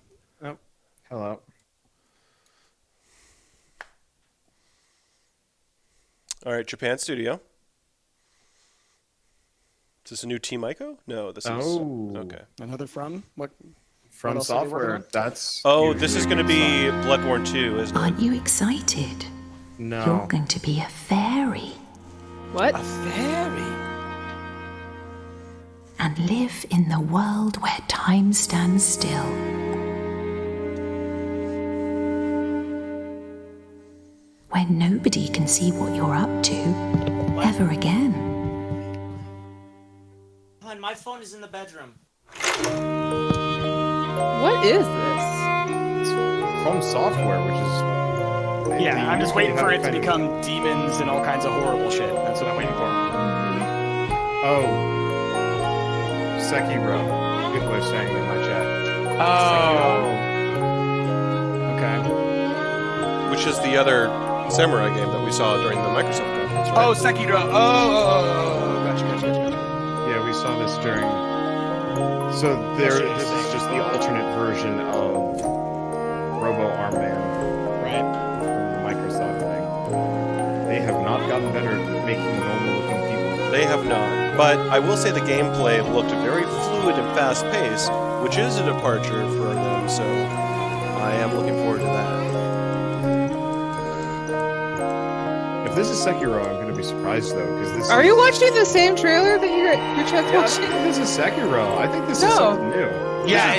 Oh, hello. All right, Japan Studio. Is this a new Team Ico? No, this is okay. Another From? What? From else are they working Software. on? That's. Oh, this is going to be Bloodborne 2, isn't it? Aren't you excited? No. You're going to be a fairy. What? A fairy? And live in the world where time stands still. Where nobody can see what you're up to ever again. Hon, my phone is in the bedroom. What is this? It's From Software, which is. Yeah, I'm just waiting for it to become demons and all kinds of horrible shit. That's what I'm waiting for. Oh. Sekiro. People are saying in my chat. Oh. Okay. Which is the other samurai game that we saw during the Microsoft conference, right? Oh, Sekiro. Oh. Gotcha. Yeah, we saw this during. So this is just the alternate version of Robo Armband. Right. From the Microsoft thing. They have not gotten better at making normal-looking people. They have not. But I will say the gameplay looked very fluid and fast-paced, which is a departure for them, so I am looking forward to that. If this is Sekiro, I'm going to be surprised, though, because this Are is... you watching the same trailer that your chat's Yeah, I watching? think this is Sekiro. I think this is something new. Yeah,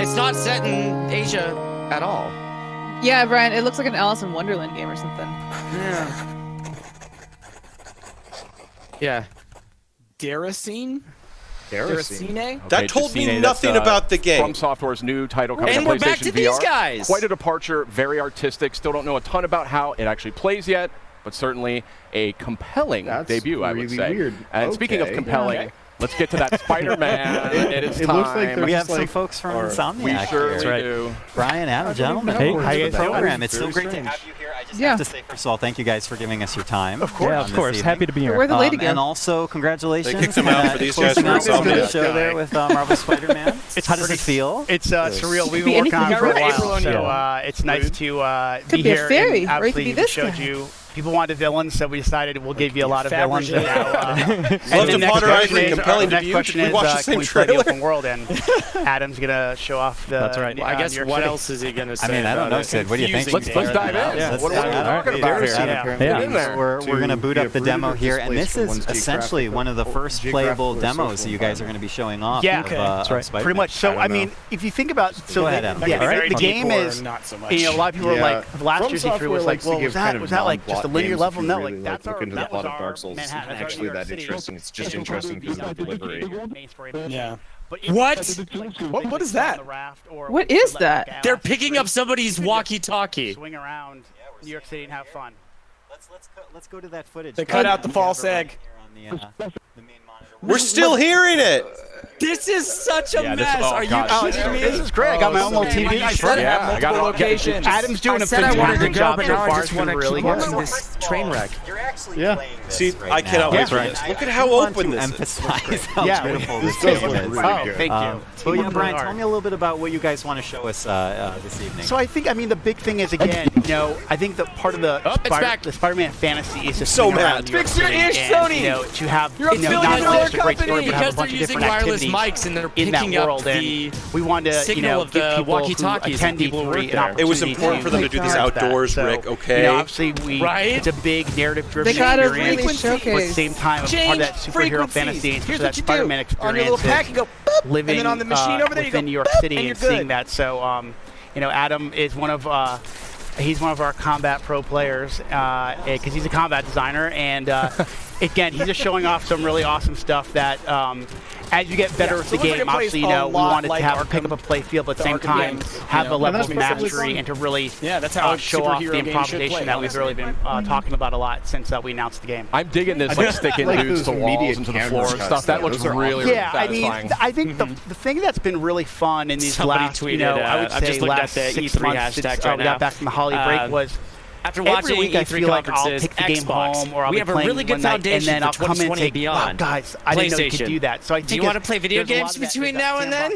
it's not set in Asia at all. Yeah, Brian, it looks like an Alice in Wonderland game or something. Yeah. Yeah. Daracine? Daracine? That told me nothing about the game. From Software's new title coming And to we're PlayStation back to VR. these guys. Quite a departure, very artistic. Still don't know a ton about how it actually plays yet, but certainly a compelling debut, I would really say. weird. And speaking of Okay. compelling, Okay. let's get to that Spider-Man. It is It time. looks like We have some folks from Insomniac We here. surely do. Brian, Adam, gentlemen, Hey, welcome how to you the guys program. doing? It's so Very great strange. to have you here. I just have to say, first of all, thank you guys for giving us your time. Of course. Of course. Happy to be here. Where'd the lady go? And also, congratulations. They kicked him out for these guys closing for out the Insomniac. show there with Marvel Spider-Man. How does it feel? It's surreal. We've Be been working on it anything for a but while, April so O'Neil. it's nice to Could be be a here. fairy, and or it could be obviously this showed guy. you. People wanted villains, so we decided we'll give you a lot of villains. And now, Love to Potter Ivory, compelling next debut. question Did we is, watch the can same we play the trailer? open world? And Adam's gonna show off the. That's right. Well, I guess New York what City. else is he gonna say? I mean, I don't about know, it? Sid. What do you think? Let's dive in. Yeah, What are we talking about here? Yeah. Get in there. We're going to boot up the demo here, and this is one's essentially one of the first playable demos that you guys are going to be showing off. Yeah, of, that's right. Spider-Man. Pretty much. So I mean, if you think about, Go ahead, Adam. the game is, not so much. Yeah. A lot of people were like, last From year's E3 Software was like, likes to well, give was kind of that like just a non-plot linear games level? if you No, really, like that's look our into the that plot was of our Dark Souls. It's Manhattan. not That's our actually New York that City. interesting. It's just interesting because of the delivery. Yeah. What is that? What is that? They're picking up somebody's walkie-talkie. Swing around New York City and have fun. Let's go to that footage. They cut out the false egg. We're still hearing it. This is such a Yeah, mess. oh, Are you God, kidding me? This is great. I got my own little TV. I said Yeah, have I got multiple it. locations. Adam's doing I a said I wanted to fantastic go, job but so now I far. just It's want been to really keep good. watching this train wreck. You're actually Yeah. playing this See, right I cannot now. wait for right. this. Look at how I want open to this is. emphasize how Yeah, beautiful this this does game look is. really good. Thank you. But yeah, Brian, tell me a little bit about what you guys want to show us this evening. So I think, I mean, the big thing is, again, I think that part of the back. the Spider-Man fantasy is just So being around mad. New York Fix your City ish, and, Sony. To have, You're a not billion-dollar just a great company story, but have because a they're bunch of using different wireless activities mics and they're in that picking up world. the And we wanted to, signal of give the people walkie-talkies who and attend people who work E3 an there. It was opportunity important for them to do this experience that. outdoors, So, Rick, okay? Obviously, it's a big narrative-driven They gotta experience. really showcase. But at the same time, part of that superhero fantasy and that Spider-Man experience on your little pack, you go boop, living and then on the machine over there, you go within New York boop, City and you're and seeing good. that. So, Adam is one of he's one of our combat pro players because he's a combat designer, and again, he's just showing off some really awesome stuff that as you get better with the game, obviously, we wanted to have pick up a play field, but at the same time, have the level of mastery and to really that's how show off the superhero games should improvisation play, that we've really been talking about a lot since we announced the game. I'm digging this, like sticking dudes to walls and to the floor and stuff. That looks really, really satisfying. I think the thing that's been really fun in these last, tweeted, I would say last 6 months since we got back from the holiday break was. After Every watching week, I E3 feel like I'll conferences, take the game Xbox, home, or I'll we be have a playing really good one night, and foundation then I'll for come in and 2020 say, and beyond. wow, guys, I didn't know you could do that. So I think do you want to play video games between now and then?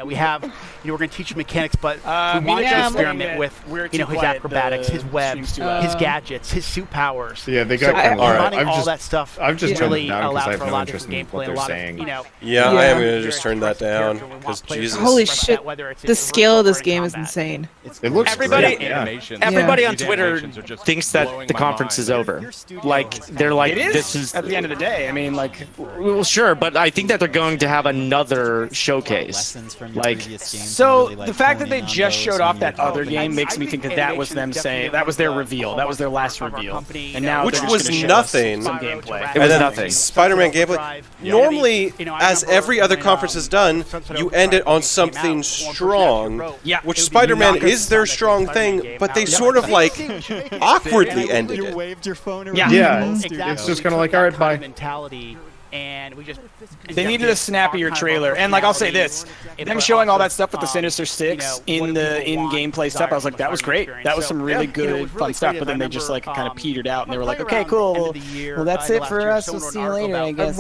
We have, we're going to teach you mechanics, but we want to yeah, experiment with, his acrobatics, his webs, his gadgets, his suit powers. Yeah, they got kind of running all that stuff. I've just really turned it down because I allowed have for a no lot of interest different in what gameplay, a they're lot saying. of, Yeah, I am going to just turn that down because Jesus. Holy shit! The scale of this game is insane. It looks everybody, great, yeah. everybody on Twitter thinks that the conference is over. Like they're like, It is this is at the end of the day. I mean, like, well, sure, but I think that they're going to have another showcase. Like, so the fact that they just showed off that other game makes me think that that was them saying that was their reveal. That was their last reveal, and now which they're just was gonna show nothing. us some gameplay. It was nothing. Spider-Man gameplay. Normally, as every other conference has done, you end it on something strong. Yeah. Which Spider-Man is their strong thing, but they sort of like awkwardly ended it. Waved your phone around. Yeah, it's just kind of like, all right, bye. Mentality, and we just They needed a snappier trailer, and like I'll say this, them showing all that stuff with the Sinister Six in the gameplay stuff, I was like, that was great. That was some really good, fun stuff. But then they just like kind of petered out, and they were like, okay, cool. Well, that's it for us. We'll see you later, I guess.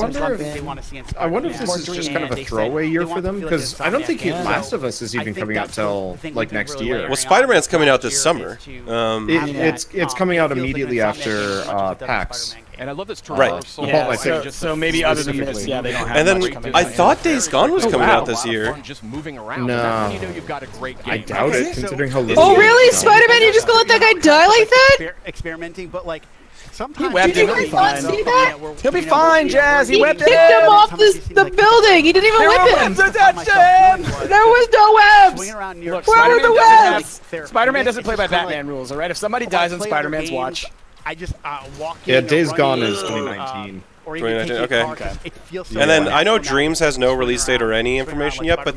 I wonder if this is just kind of a throwaway year for them, because I don't think Last of Us is even coming out till like next year. Well, Spider-Man's coming out this summer. It's coming out immediately after PAX. And I love this traversal. Right. So maybe other than this, yeah, they don't have And much then coming I out. thought Days Gone was coming out this year. Just moving around. No. That's when you know you've got a great game. I doubt it, considering how little. Oh really, Spider-Man? You're just gonna let that guy die like that? Experimenting, but like He sometimes webbed Did it. you He'll be not fine. see that? He'll be fine, Jazz. He He webbed kicked it. him off the building. He didn't even There whip were him. webs attached to him. There was no webs. Look, Where are the webs? Spider-Man doesn't play by Batman rules, all right? If somebody dies on Spider-Man's watch, I just walk Yeah, in. Days or Gone running, is 2019. Or even 2019, taking okay. cars, it feels so And then good. I know Dreams has no release date or any information yet, but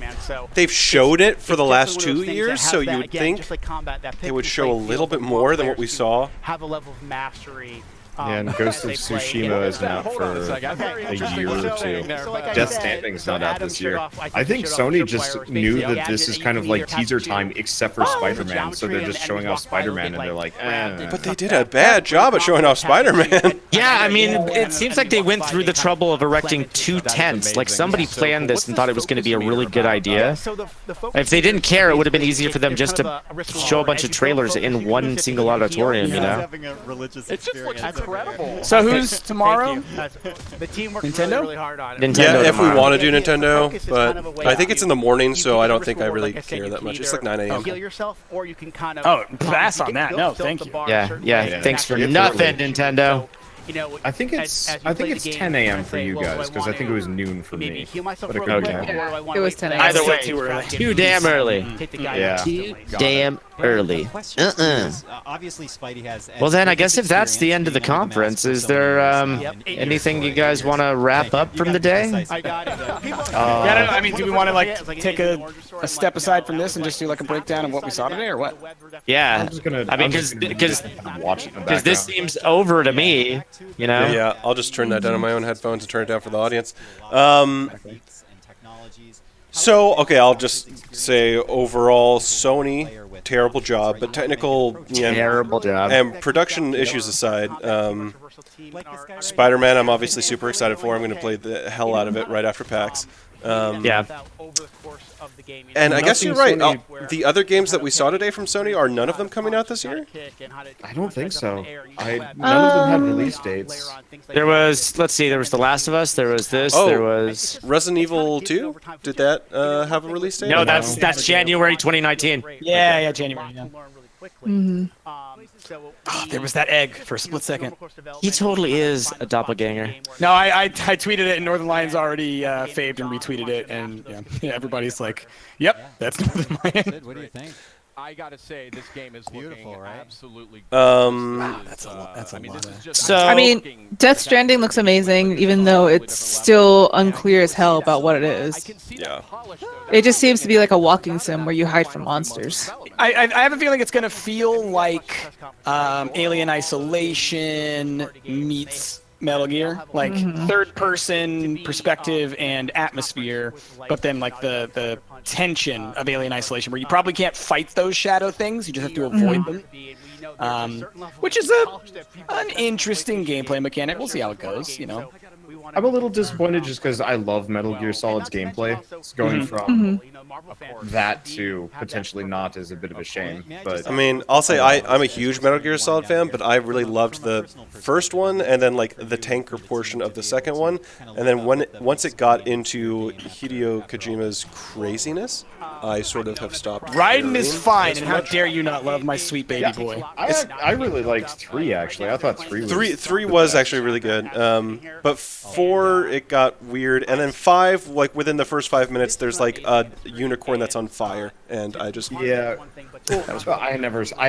they've showed it for the last 2 years, so you would think they would show a little bit more than what we saw. Have a level of mastery. Yeah, and Ghost of Tsushima isn't out for a year or two. Death Stranding is not out this year. I think Sony just knew that this is kind of like teaser time, except for Spider-Man, so they're just showing off Spider-Man, and they're like, eh. But they did a bad job at showing off Spider-Man. yeah, I mean, it seems like they went through the trouble of erecting 2 tents. Like somebody planned this and thought it was going to be a really good idea. If they didn't care, it would have been easier for them just to show a bunch of trailers in one single auditorium, you know? It just looks incredible. So who's tomorrow? The team worked Nintendo? really hard on it. Nintendo Yeah, if we tomorrow. want to do Nintendo, but I think it's in the morning, so I don't think I really care that much. It's like 9 a.m. Heal yourself, or you can kind of. Oh, pass on that. No, thank you. Yeah, thanks for nothing, Nintendo. I think it's 10 a.m. for you guys, because I think it was noon for me. But it could be 10. It was 10 a.m. Either way, too early. too damn early. Yeah. Too damn early. Obviously, Spidey has. Well then, I guess if that's the end of the conference, is there anything you guys want to wrap up from the day? Yeah, I mean, do we want to like take a step aside from this and just do like a breakdown of what we saw today, or what? Yeah, I'm just gonna. I mean, because watch it in the because this background. seems over to me, you know. Yeah, I'll just turn that down on my own headphones and turn it down for the audience. So, okay, I'll just say overall, Sony, terrible job, but technical, Terrible job. and production issues aside, Spider-Man, I'm obviously super excited for. I'm going to play the hell out of it right after PAX. Yeah. And I guess you're right. Sony- The other games that we saw today from Sony, are none of them coming out this year? I don't think so. None of them had release dates. There was, let's see, there was The Last of Us, there was this, there was... Resident Evil 2? Did that have a release date? No, that's January 2019. Yeah, January. Yeah. Mm-hmm. Oh, there was that egg for a split second. He totally is a doppelganger. No, I tweeted it, and Northern Lions already faved and retweeted it, and yeah, everybody's like, "Yep, that's Northern Lions." What do you think? I gotta say, this game is beautiful, looking right? absolutely. That's a lot. That's a lot. So I mean, Death Stranding looks amazing, even though it's still unclear as hell about what it is. Yeah. It just seems to be like a walking sim where you hide from monsters. I have a feeling it's gonna feel like Alien Isolation meets Metal Gear, like third-person perspective and atmosphere, but then like the tension of Alien Isolation, where you probably can't fight those shadow things, you just have to avoid them, which is an interesting gameplay mechanic. We'll see how it goes, you know. I'm a little disappointed just because I love Metal Gear Solid's gameplay. It's going from that to potentially not is a bit of a shame. But I mean, I'll say I'm a huge Metal Gear Solid fan, but I really loved the first one, and then like the tanker portion of the second one, and then once it got into Hideo Kojima's craziness, I sort of have stopped. Raiden is caring fine, as and how much. dare you not love my sweet baby boy? I really liked 3 actually. I thought 3 was Three was actually really good, but 4 it got weird, and then 5, like within the first 5 minutes, there's like a unicorn that's on fire, and I just I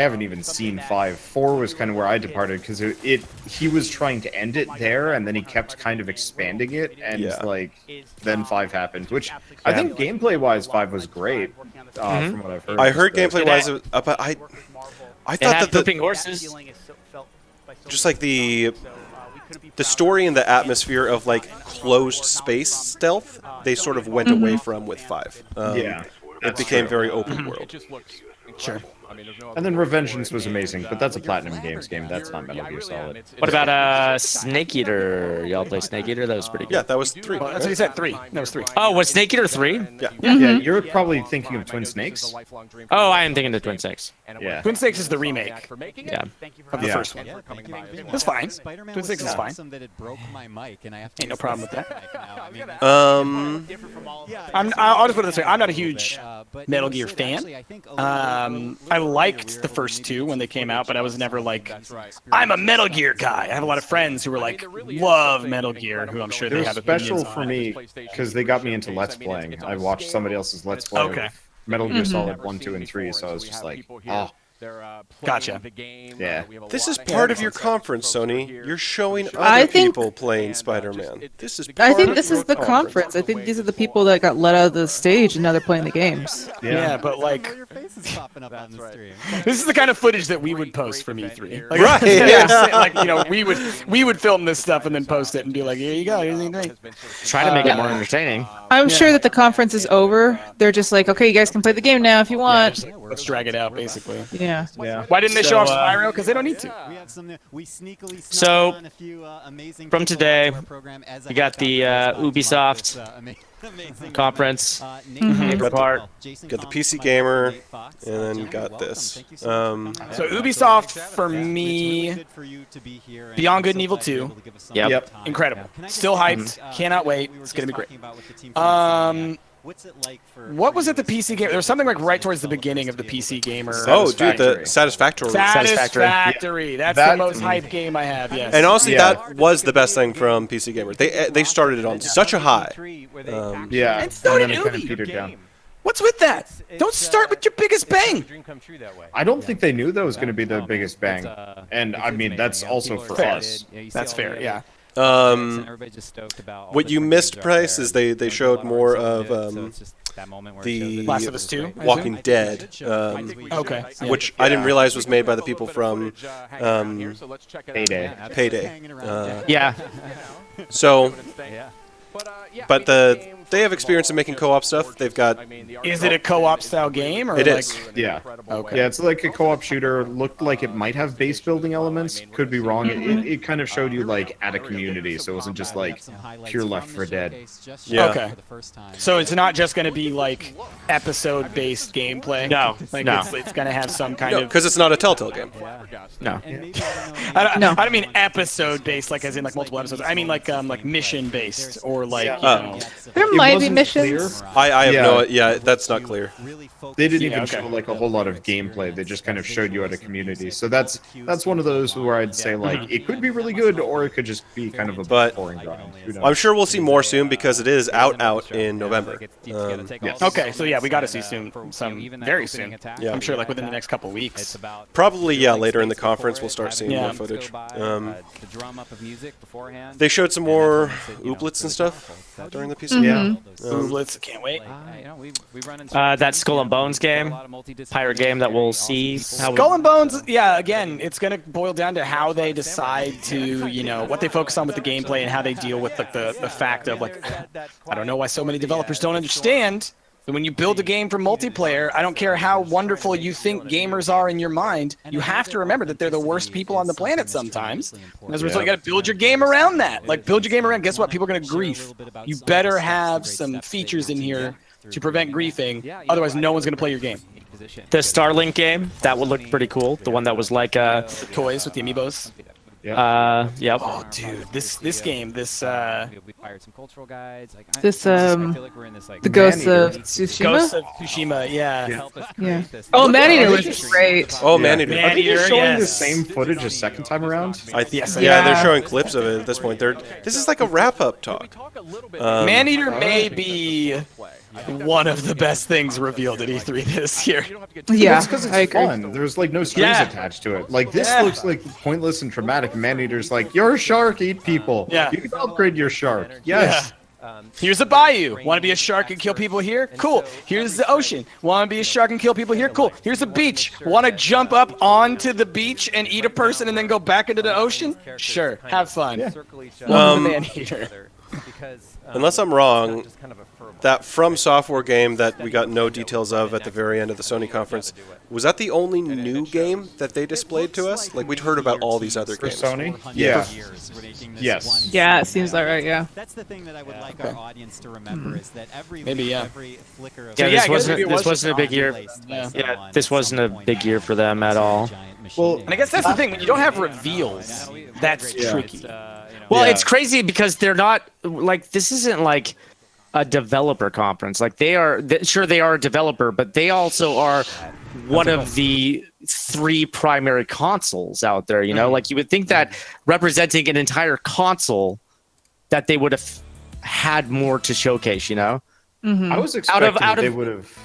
haven't even seen 5. 4 was kind of where I departed because he was trying to end it there, and then he kept kind of expanding it, and like then 5 happened, which I think gameplay wise 5 was great from what I've heard. I heard gameplay wise, but I thought that pooping horses. just like the story and the atmosphere of like closed space stealth, they sort of went away from with 5. It became very open world. Sure. And then Revengeance was amazing, but that's a Platinum Games game. That's not Metal Gear Solid. What about Snake Eater? Y'all play Snake Eater? That was pretty good. Yeah, that was 3. Well, that's what you said. 3. That was 3. Oh, was Snake Eater 3? Yeah, you're probably thinking of Twin Snakes. Oh, I am thinking of Twin Snakes. Yeah. Twin Snakes is the remake. Yeah. Of the first one. That's fine. Spider-Man Twin was Snakes so is fine. awesome that it broke my mic, and I have to Ain't no use problem this with that. mic now. I mean, I'll just put it this way. I'm not a huge Metal Gear fan. I liked the first 2 when they came out, but I was never like, I'm a Metal Gear guy. I have a lot of friends who were like, love Metal Gear, who I'm sure They they were have special opinions for on. me because they got me into Let's Playing. I watched somebody else's Let's Play of Metal Gear Solid 1, 2, and 3, so I was just like, oh. Gotcha. Yeah. This is part of your conference, Sony. You're showing other people playing Spider-Man. This is. I think this is the conference. I think these are the people that got let out of the stage and now they're playing the games. Yeah, but like, this is the kind of footage that we would post from E3. Like, Right. Like, you know, we would film this stuff and then post it and be like, here you go. Here's the thing. Try to make it more entertaining. I'm sure that the conference is over. They're just like, okay, you guys can play the game now if you want. Let's drag it out, basically. Yeah. Why didn't they show off Spyro? Because they don't need to. So, from today, we got the Ubisoft conference paper part. Got the PC Gamer, and then got this. So Ubisoft, for me, Beyond Good and Evil 2. Yep. Incredible. Still hyped. Cannot wait. It's going to be great. What was it, the PC Gamer? There was something like right towards the beginning of the PC Gamer. Oh, dude, the Satisfactory. Satisfactory. That's the most hyped game I have, yes. And honestly, that was the best thing from PC Gamer. They started it on such a high. And so did Ubi. What's with that? Don't start with your biggest bang. I don't think they knew that was going to be the biggest bang. And I mean, that's also for us. That's fair, yeah. What you missed, Price, is they showed more of the Last of Us 2, Walking Dead, which I didn't realize was made by the people from Payday. Yeah. So, but they have experience in making co-op stuff. They've got. Is it a co-op style game? Or it like... is. Yeah. Okay. Yeah, it's like a co-op shooter. Looked like it might have base building elements. Could be wrong. It kind of showed you like at a community, so it wasn't just like pure Left 4 Dead. Yeah. Okay. So it's not just going to be like episode-based gameplay. No. Like No. It's going to have some kind of. Because it's not a Telltale game. No. I don't mean episode-based, like as in like multiple episodes. I mean like mission-based or like, Yeah. you know. There It might be wasn't missions. clear. I have Yeah. no. Yeah, that's not clear. They didn't Yeah, even okay. show like a whole lot of gameplay. They just kind of showed you at a community. So that's one of those where I'd say like it could be really good, or it could just be kind of a boring grind. Who knows? I'm sure we'll see more soon because it is out in November. Yes. Okay, so yeah, we got to see soon, very soon. Yeah. I'm sure like within the next couple weeks. Probably, yeah, later in the conference we'll start seeing more footage. They showed some more ooblets and stuff during the PC. Yeah. Ooblets, can't wait. That Skull and Bones game, pirate game that we'll see. Skull and Bones, yeah, again, it's going to boil down to how they decide to, you know, what they focus on with the gameplay and how they deal with like the fact of like, I don't know why so many developers don't understand that when you build a game for multiplayer, I don't care how wonderful you think gamers are in your mind, you have to remember that they're the worst people on the planet sometimes. And as a result, you got to build your game around that. Like, build your game around, guess what? People are going to grief. You better have some features in here to prevent griefing, otherwise no one's going to play your game. The Starlink game, that would look pretty cool. The one that was like toys with the amiibos. Yep. Oh, dude, this game, the Ghosts of Tsushima. Ghosts of Tsushima, yeah. Yeah. Oh, Maneater was great. Oh, Maneater. Are they just showing the yes. same footage a second time around? Yeah, they're showing clips of it at this point. This is like a wrap-up talk. Maneater may be one of the best things revealed at E3 this year. Yeah, It's because I it's agree. fun. There's like no strings attached to it. Like this looks like pointless and traumatic. Man-Eater's like, you're a shark, eat people. Yeah. You can upgrade your shark. Yes. Here's a bayou. Want to be a shark and kill people here? Cool. Here's the ocean. Want to be a shark and kill people here? Cool. Here's a beach. Want to jump up onto the beach and eat a person and then go back into the ocean? Sure. Have fun. Welcome to Man-Eater. Unless I'm wrong, that From Software game that we got no details of at the very end of the Sony conference, was that the only new game that they displayed to us? Like, we'd heard about all these other For games. Sony? Yeah. Yes. Yeah, it seems like right. Yeah. That's the thing that I would like our audience to remember is that every flicker of Yeah, Yeah, this wasn't a big year. Yeah, this wasn't a big year for them at all. Well, And I guess that's the thing. When you don't have reveals, that's tricky. Well, it's crazy because they're not like this isn't like a developer conference. Like they are sure they are a developer, but they also are one of the 3 primary consoles out there, you know? Like you would think that representing an entire console that they would have had more to showcase, you know? I was expecting they would have.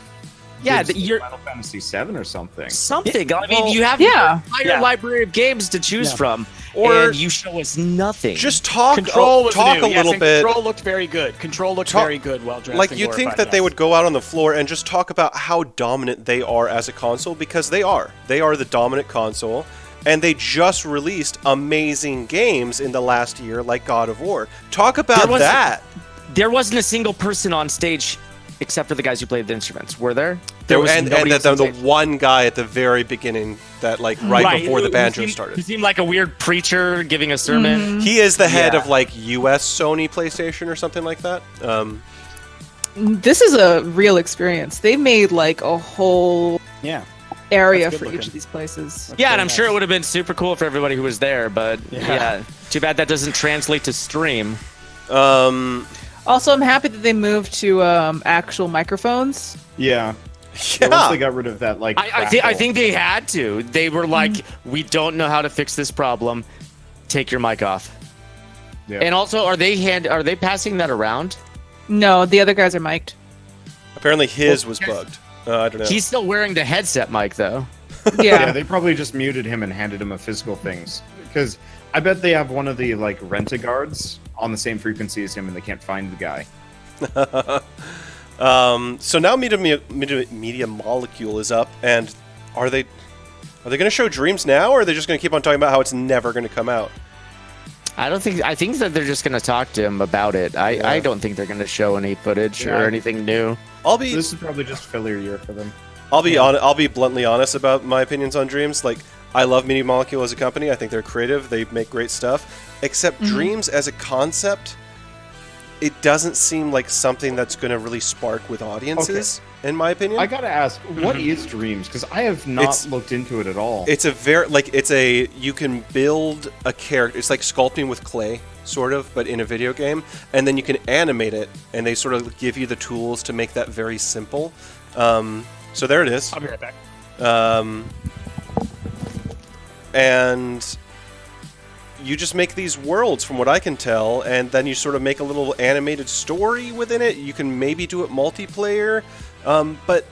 Yeah, you're Final Fantasy VII or something. Something. I mean, you have an entire library of games to choose from, and you show us nothing. Just talk. Control was talk new. a Yes, little and bit. Control looked very good. Control looked very good. Well dressed. Like and you'd think glorified, that they yes. would go out on the floor and just talk about how dominant they are as a console, because they are. They are the dominant console. And they just released amazing games in the last year, like God of War. Talk about that. There wasn't a single person on stage except for the guys who played the instruments. Were there? And the one guy at the very beginning that, like, right before the banjo started. He seemed like a weird preacher giving a sermon. He is the head of, like, US Sony PlayStation or something like that. This is a real experience. They made like a whole area That's for good each of these places. Yeah, and I'm sure it would have been super cool for everybody who was there, but yeah, too bad that doesn't translate to stream. Also, I'm happy that they moved to actual microphones. Yeah. Once they got rid of that, like, I think they had to. They were like, we don't know how to fix this problem. Take your mic off. Yeah. And also, are they passing that around? No, the other guys are mic'd. Apparently his was bugged. I don't know. He's still wearing the headset mic, though. Yeah, they probably just muted him and handed him a physical things. Because I bet they have one of the, like, rent-a-guards on the same frequency as him and they can't find the guy. So now Media Molecule is up, and are they going to show Dreams now, or are they just going to keep on talking about how it's never going to come out? I think that they're just going to talk to him about it. I don't think they're going to show any footage or anything new. This is probably just filler year for them. I'll be bluntly honest about my opinions on Dreams. Like, I love Media Molecule as a company. I think they're creative. They make great stuff. Except Dreams as a concept, it doesn't seem like something that's going to really spark with audiences, in my opinion. I gotta ask, what is Dreams? Because I have not looked into it at all. It's you can build a character. It's like sculpting with clay, sort of, but in a video game, and then you can animate it, and they sort of give you the tools to make that very simple. So there it is. I'll be right back. And you just make these worlds, from what I can tell, and then you sort of make a little animated story within it. You can maybe do it multiplayer, but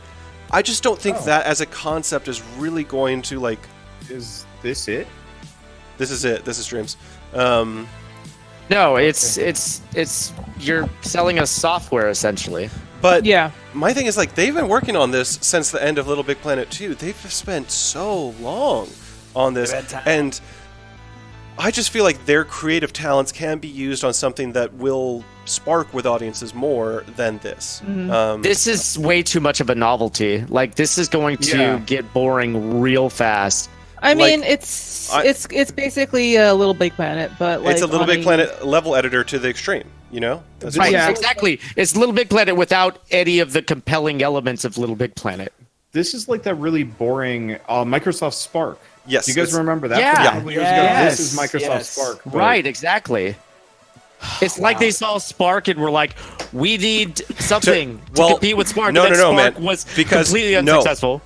I just don't think that as a concept is really going to, like... Is this it? This is it. This is Dreams. No, it's you're selling us software, essentially. But my thing is, like, they've been working on this since the end of Little Big Planet 2. They've spent so long on this, and I just feel like their creative talents can be used on something that will spark with audiences more than this. This is way too much of a novelty. Like, this is going to get boring real fast. I mean, it's basically a Little Big Planet, but like it's a Little Big Planet level editor to the extreme. You know, that's right? Exactly. It's Little Big Planet without any of the compelling elements of Little Big Planet. This is like that really boring Microsoft Spark. Yes. Do you guys remember that? Yeah. From a couple years ago? This is Microsoft Spark. But... Right. Exactly. It's like they saw Spark and were like, "We need something to compete with Spark." No, Spark man. Was because completely unsuccessful.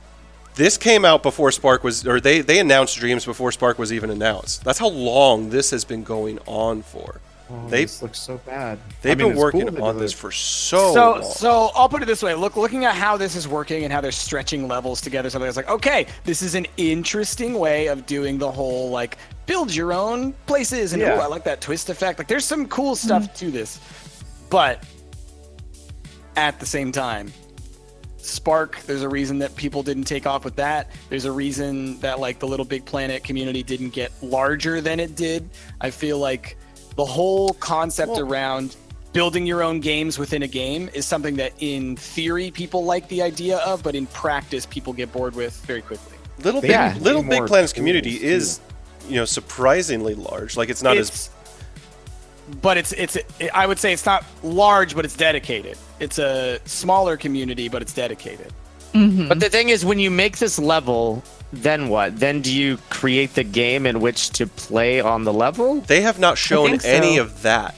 This came out before Spark was, or they announced Dreams before Spark was even announced. That's how long this has been going on for. Oh, this looks so bad. They've been working on this for so long. So I'll put it this way: looking at how this is working and how they're stretching levels together. So it's like, okay, this is an interesting way of doing the whole like build your own places, and ooh, I like that twist effect. Like, there's some cool stuff to this, but at the same time, Spark, there's a reason that people didn't take off with that. There's a reason that like the Little Big Planet community didn't get larger than it did. I feel like the whole concept around building your own games within a game is something that in theory people like the idea of, but in practice people get bored with very quickly. Little Big Planet's community is, you know, surprisingly large. Like, it's not as... But I would say it's not large, but it's dedicated. It's a smaller community, but it's dedicated. But the thing is, when you make this level, then what? Then do you create the game in which to play on the level? They have not shown any of that.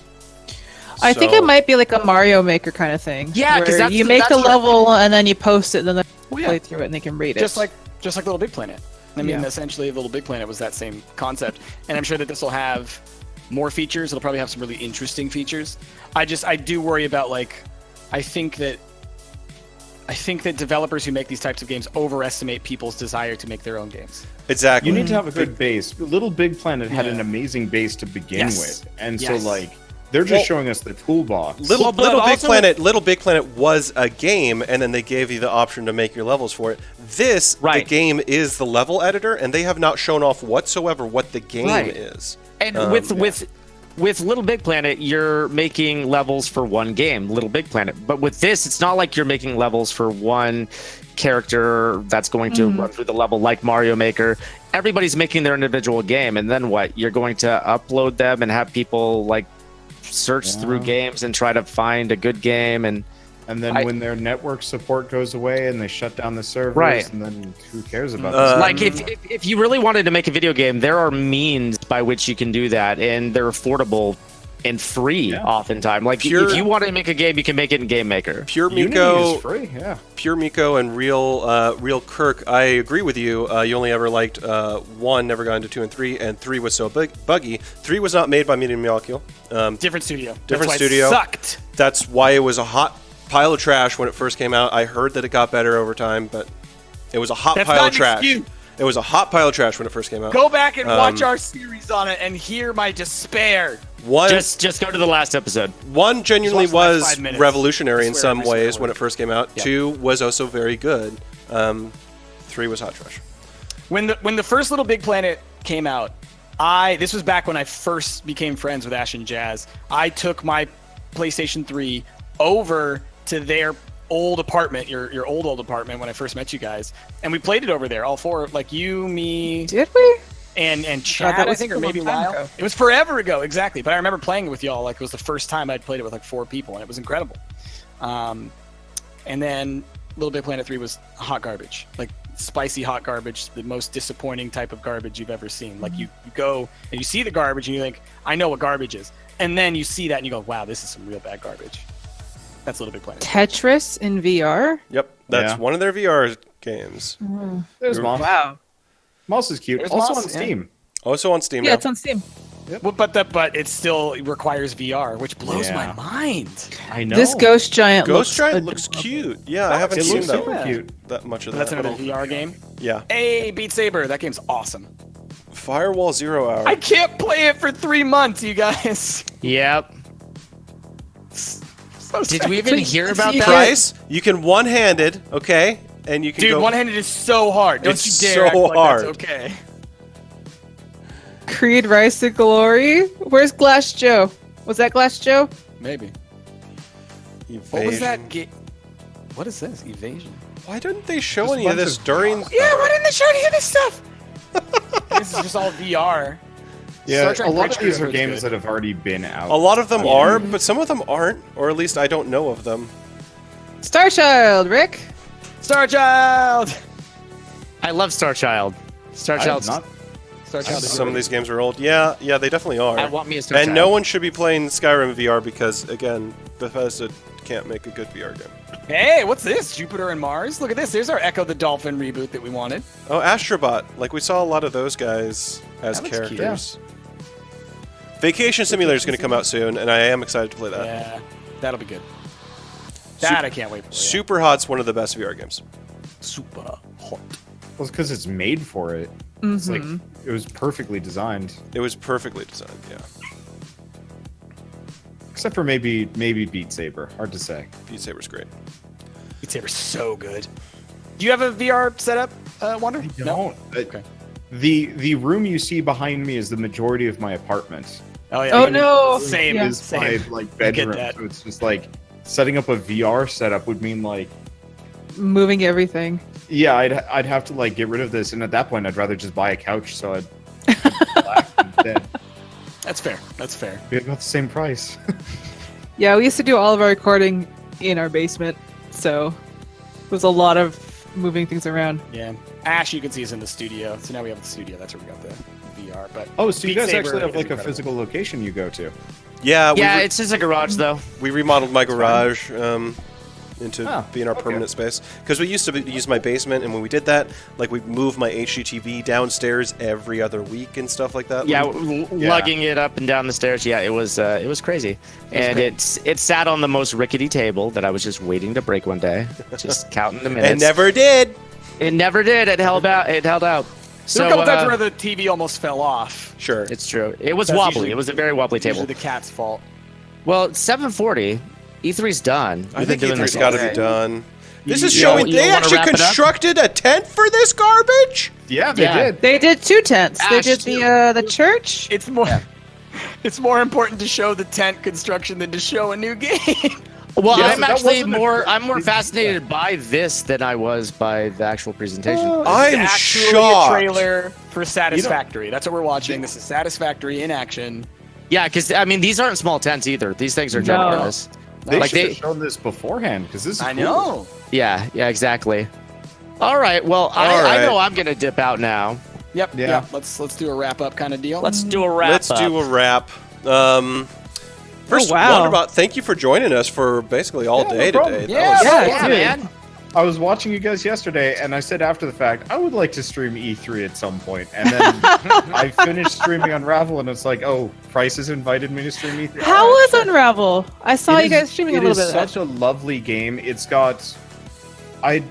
I think it might be like a Mario Maker kind of thing. Yeah, because you make the level and then you post it, and then they play through it and they can read it. Just like Little Big Planet. I mean, essentially, Little Big Planet was that same concept, and I'm sure that this will have more features. It'll probably have some really interesting features. I do worry about, like, I think that developers who make these types of games overestimate people's desire to make their own games. Exactly. You need to have a good base. Little Big Planet had an amazing base to begin with, and so like they're just showing us the toolbox. Little Big Planet was a game, and then they gave you the option to make your levels for it. The game is the level editor, and they have not shown off whatsoever what the game is. And with Little Big Planet, you're making levels for one game, Little Big Planet. But with this, it's not like you're making levels for one character that's going to run through the level like Mario Maker. Everybody's making their individual game, and then what? You're going to upload them and have people like search through games and try to find a good game, and then when their network support goes away and they shut down the servers, and then who cares about this? Like, if you really wanted to make a video game, there are means by which you can do that, and they're affordable and free oftentimes. Like, if you want to make a game, you can make it in Game Maker. Pure Miko and Real Kirk, I agree with you. You only ever liked 1, never got into 2 and 3, and 3 was so buggy. 3 was not made by Medium Molecule. Different studio. Different studio. It sucked. That's why it was a hot pile of trash when it first came out. I heard that it got better over time, but it was a hot pile of trash. It was a hot pile of trash when it first came out. Go back and watch our series on it and hear my despair. Just go to the last episode. 1 genuinely was revolutionary in some ways when it first came out. 2 was also very good. 3 was hot trash. When the first Little Big Planet came out, this was back when I first became friends with Ash and Jazz. I took my PlayStation 3 over to their old apartment, your old apartment when I first met you guys, and we played it over there, all 4, like you, me, did we? and Chad, that I was think, a or long maybe time Lyle. ago. It was forever ago, exactly. But I remember playing it with y'all. Like it was the first time I'd played it with like 4 people, and it was incredible. And then Little Big Planet 3 was hot garbage, like spicy hot garbage, the most disappointing type of garbage you've ever seen. Like you go and you see the garbage and you think, I know what garbage is, and then you see that and you go, wow, this is some real bad garbage. That's Little Big Planet. Tetris in VR. Yep, that's Yeah. one of their VR games. There's Moss. Wow. Moss is cute. There's Also Moss, on yeah. Steam. Also on Steam Yeah, now. it's on Steam. Well, but it still requires VR, which blows my Yeah. mind. I know. This ghost giant Ghost looks Giant looks cute. Yeah, I haven't It seen looks that, super cute. that much of That's that. another VR game. Yeah. Hey, Beat Saber, that game's awesome. Firewall 0 Hour. I can't play it for 3 months, you guys. Yep. So Did sad. we even hear about that? Price, you can one-handed, okay? And you can Dude, go... one-handed is so hard. Don't It's you dare act so like hard. that's okay. Creed Rise to Glory. Where's Glass Joe? Was that Glass Joe? Maybe. Evasion. What was that game? What is this? Evasion. Why didn't they show Just a any of bunch this of- during... Yeah, why didn't they show any of this stuff? This is just all VR. Yeah, Star Trek a lot of Bridge these are Crew is games good. that have already been out. A lot of them are, but some of them aren't, or at least I don't know of them. Star Child, Rick. Star Child. I love Star Child. Star I have Child's not. Star Child. is Some of really these games are old. Yeah, they definitely are. I want me a Star And Child. no one should be playing Skyrim VR because, again, Bethesda can't make a good VR game. good. Hey, what's this? Jupiter and Mars? Look at this. There's our Echo the Dolphin reboot that we wanted. Oh, Astrobot. Like, we saw a lot of those guys as That looks cute. characters. Vacation Simulator is going to come out soon, and I am excited to play that. Yeah, that'll be good. That I can't wait for. Yeah. Super Hot's one of the best VR games. Super hot. Well, it's because it's made for it. It's like it was perfectly designed, It was perfectly designed, yeah. except for maybe Beat Saber. Hard to say. Beat Saber's great. Beat Saber's so good. Do you have a VR setup, Wonder? No. Okay. The room you see behind me is the majority of my apartment. Oh yeah. Oh, no. Same. Yeah. Is my like I get bedroom. that. So it's just like setting up a VR setup would mean like, Moving everything. yeah, I'd have to like get rid of this, and at that point I'd rather just buy a couch so I'd relax instead. That's fair. That's fair. Be about the same price. Yeah, we used to do all of our recording in our basement, so it was a lot of moving things around. Yeah. Ash, you can see, is in the studio. So now we have the studio. That's where we got the VR. But Oh, so you Beat guys Saber actually have is like a incredible. physical location you go to? Yeah, Yeah, it's just a garage though. we remodeled my garage into Oh, being our okay. permanent space. Because we used to use my basement, and when we did that, like, we moved my HDTV downstairs every other week and stuff like that. Yeah, Like, lugging it up and down the stairs. Yeah, it was crazy. And it sat on the most rickety table that I was just waiting to break one day, just counting the minutes. and never did. It never did. It held out. It held out. There were a couple times where the TV almost fell off. Sure. It's true. It was That's wobbly. usually- It was a very wobbly table. Usually the cat's fault. Well, it's 7:40. E3's done. I We've think been doing E3's this got all to be day. done. This is You showing don't they wanna actually wrap it up? constructed a tent for this garbage? Yeah, they Yeah. did. They did 2 tents. They Ash, did too. the church. It's more. It's more important to show the tent construction than to show a new game. Well, Yeah, I'm so that actually wasn't a more. I'm more crazy fascinated by this than I was by the actual presentation. I'm It's actually shocked. a trailer for Satisfactory. That's what we're watching. This is Satisfactory in action. Yeah, because I mean, these aren't small tents either. These things are No. ginormous. They Like should they- have shown this beforehand because this is I cool. know. Yeah, exactly. All right. Well, All I right. know I'm gonna dip out now. Yep. Yeah. Yeah. Let's do a wrap up kind of deal. Let's do a wrap. Let's do a wrap. First, wow. Wonderbot, thank you for joining us for basically all Yeah, no day problem. today. Yeah, That was- man. I was watching you guys yesterday, and I said after the fact, I would like to stream E3 at some point. And then I finished streaming Unravel, and it's like, oh, Price has invited me to stream E3. How was Unravel? I saw you guys streaming a little bit It of is that. such a lovely game. It's got... I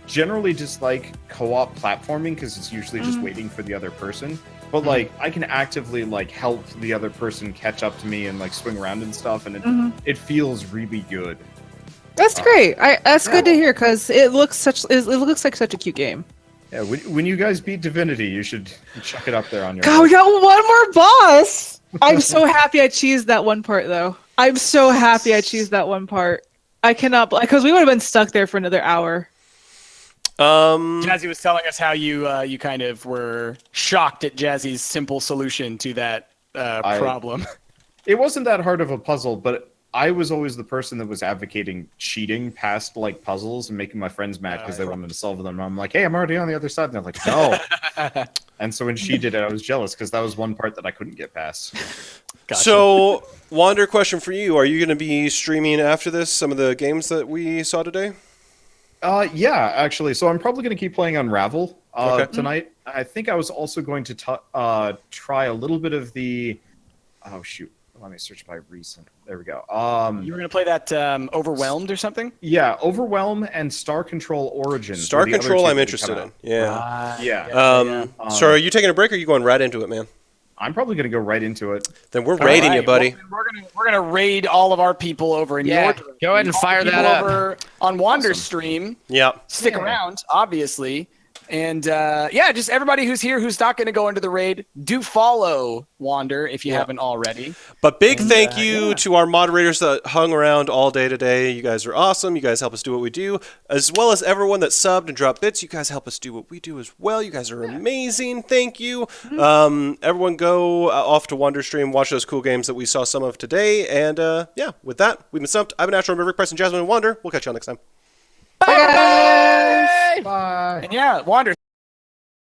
generally just like co-op platforming because it's usually just waiting for the other person. But like, I can actively like help the other person catch up to me and like swing around and stuff, and it feels really good. That's great. That's good to hear because it looks like such a cute game. Yeah, when you guys beat Divinity, you should chuck it up there on your. God, we got one more boss. I'm so happy I cheesed that one part though. I'm so happy I cheesed that one part. I cannot because we would have been stuck there for another hour. Jazzy was telling us how you kind of were shocked at Jazzy's simple solution to that problem. It wasn't that hard of a puzzle, but I was always the person that was advocating cheating past like puzzles and making my friends mad because they wanted to solve them. I'm like, hey, I'm already on the other side, and they're like, no. And so when she did it, I was jealous because that was one part that I couldn't get past. Gotcha. So, Wander, question for you: are you going to be streaming after this some of the games that we saw today? Yeah, actually. So I'm probably going to keep playing Unravel tonight. I think I was also going to try a little bit of the. Oh shoot. Let me search by recent. There we go. You were going to play that Overwhelmed or something? Yeah, Overwhelm and Star Control Origins. Star Control I'm interested in. Yeah. Yeah. So are you taking a break or are you going right into it, man? I'm probably going to go right into it. Then we're raiding you, buddy. Well, we're gonna raid all of our people over in your direction. Go ahead and fire that up. Over on Wander's stream. Yeah. Stick around, obviously. And just everybody who's here who's not going to go into the raid, do follow Wander if you haven't already. But big thank you to our moderators that hung around all day today. You guys are awesome. You guys help us do what we do, as well as everyone that subbed and dropped bits. You guys help us do what we do as well. You guys are amazing. Thank you. Everyone go off to Wander stream, watch those cool games that we saw some of today. And with that, we've been Stumpt. I've been Astro, Rick Price, and Jasmine and Wander. We'll catch you all next time. Bye. Bye. And Wander.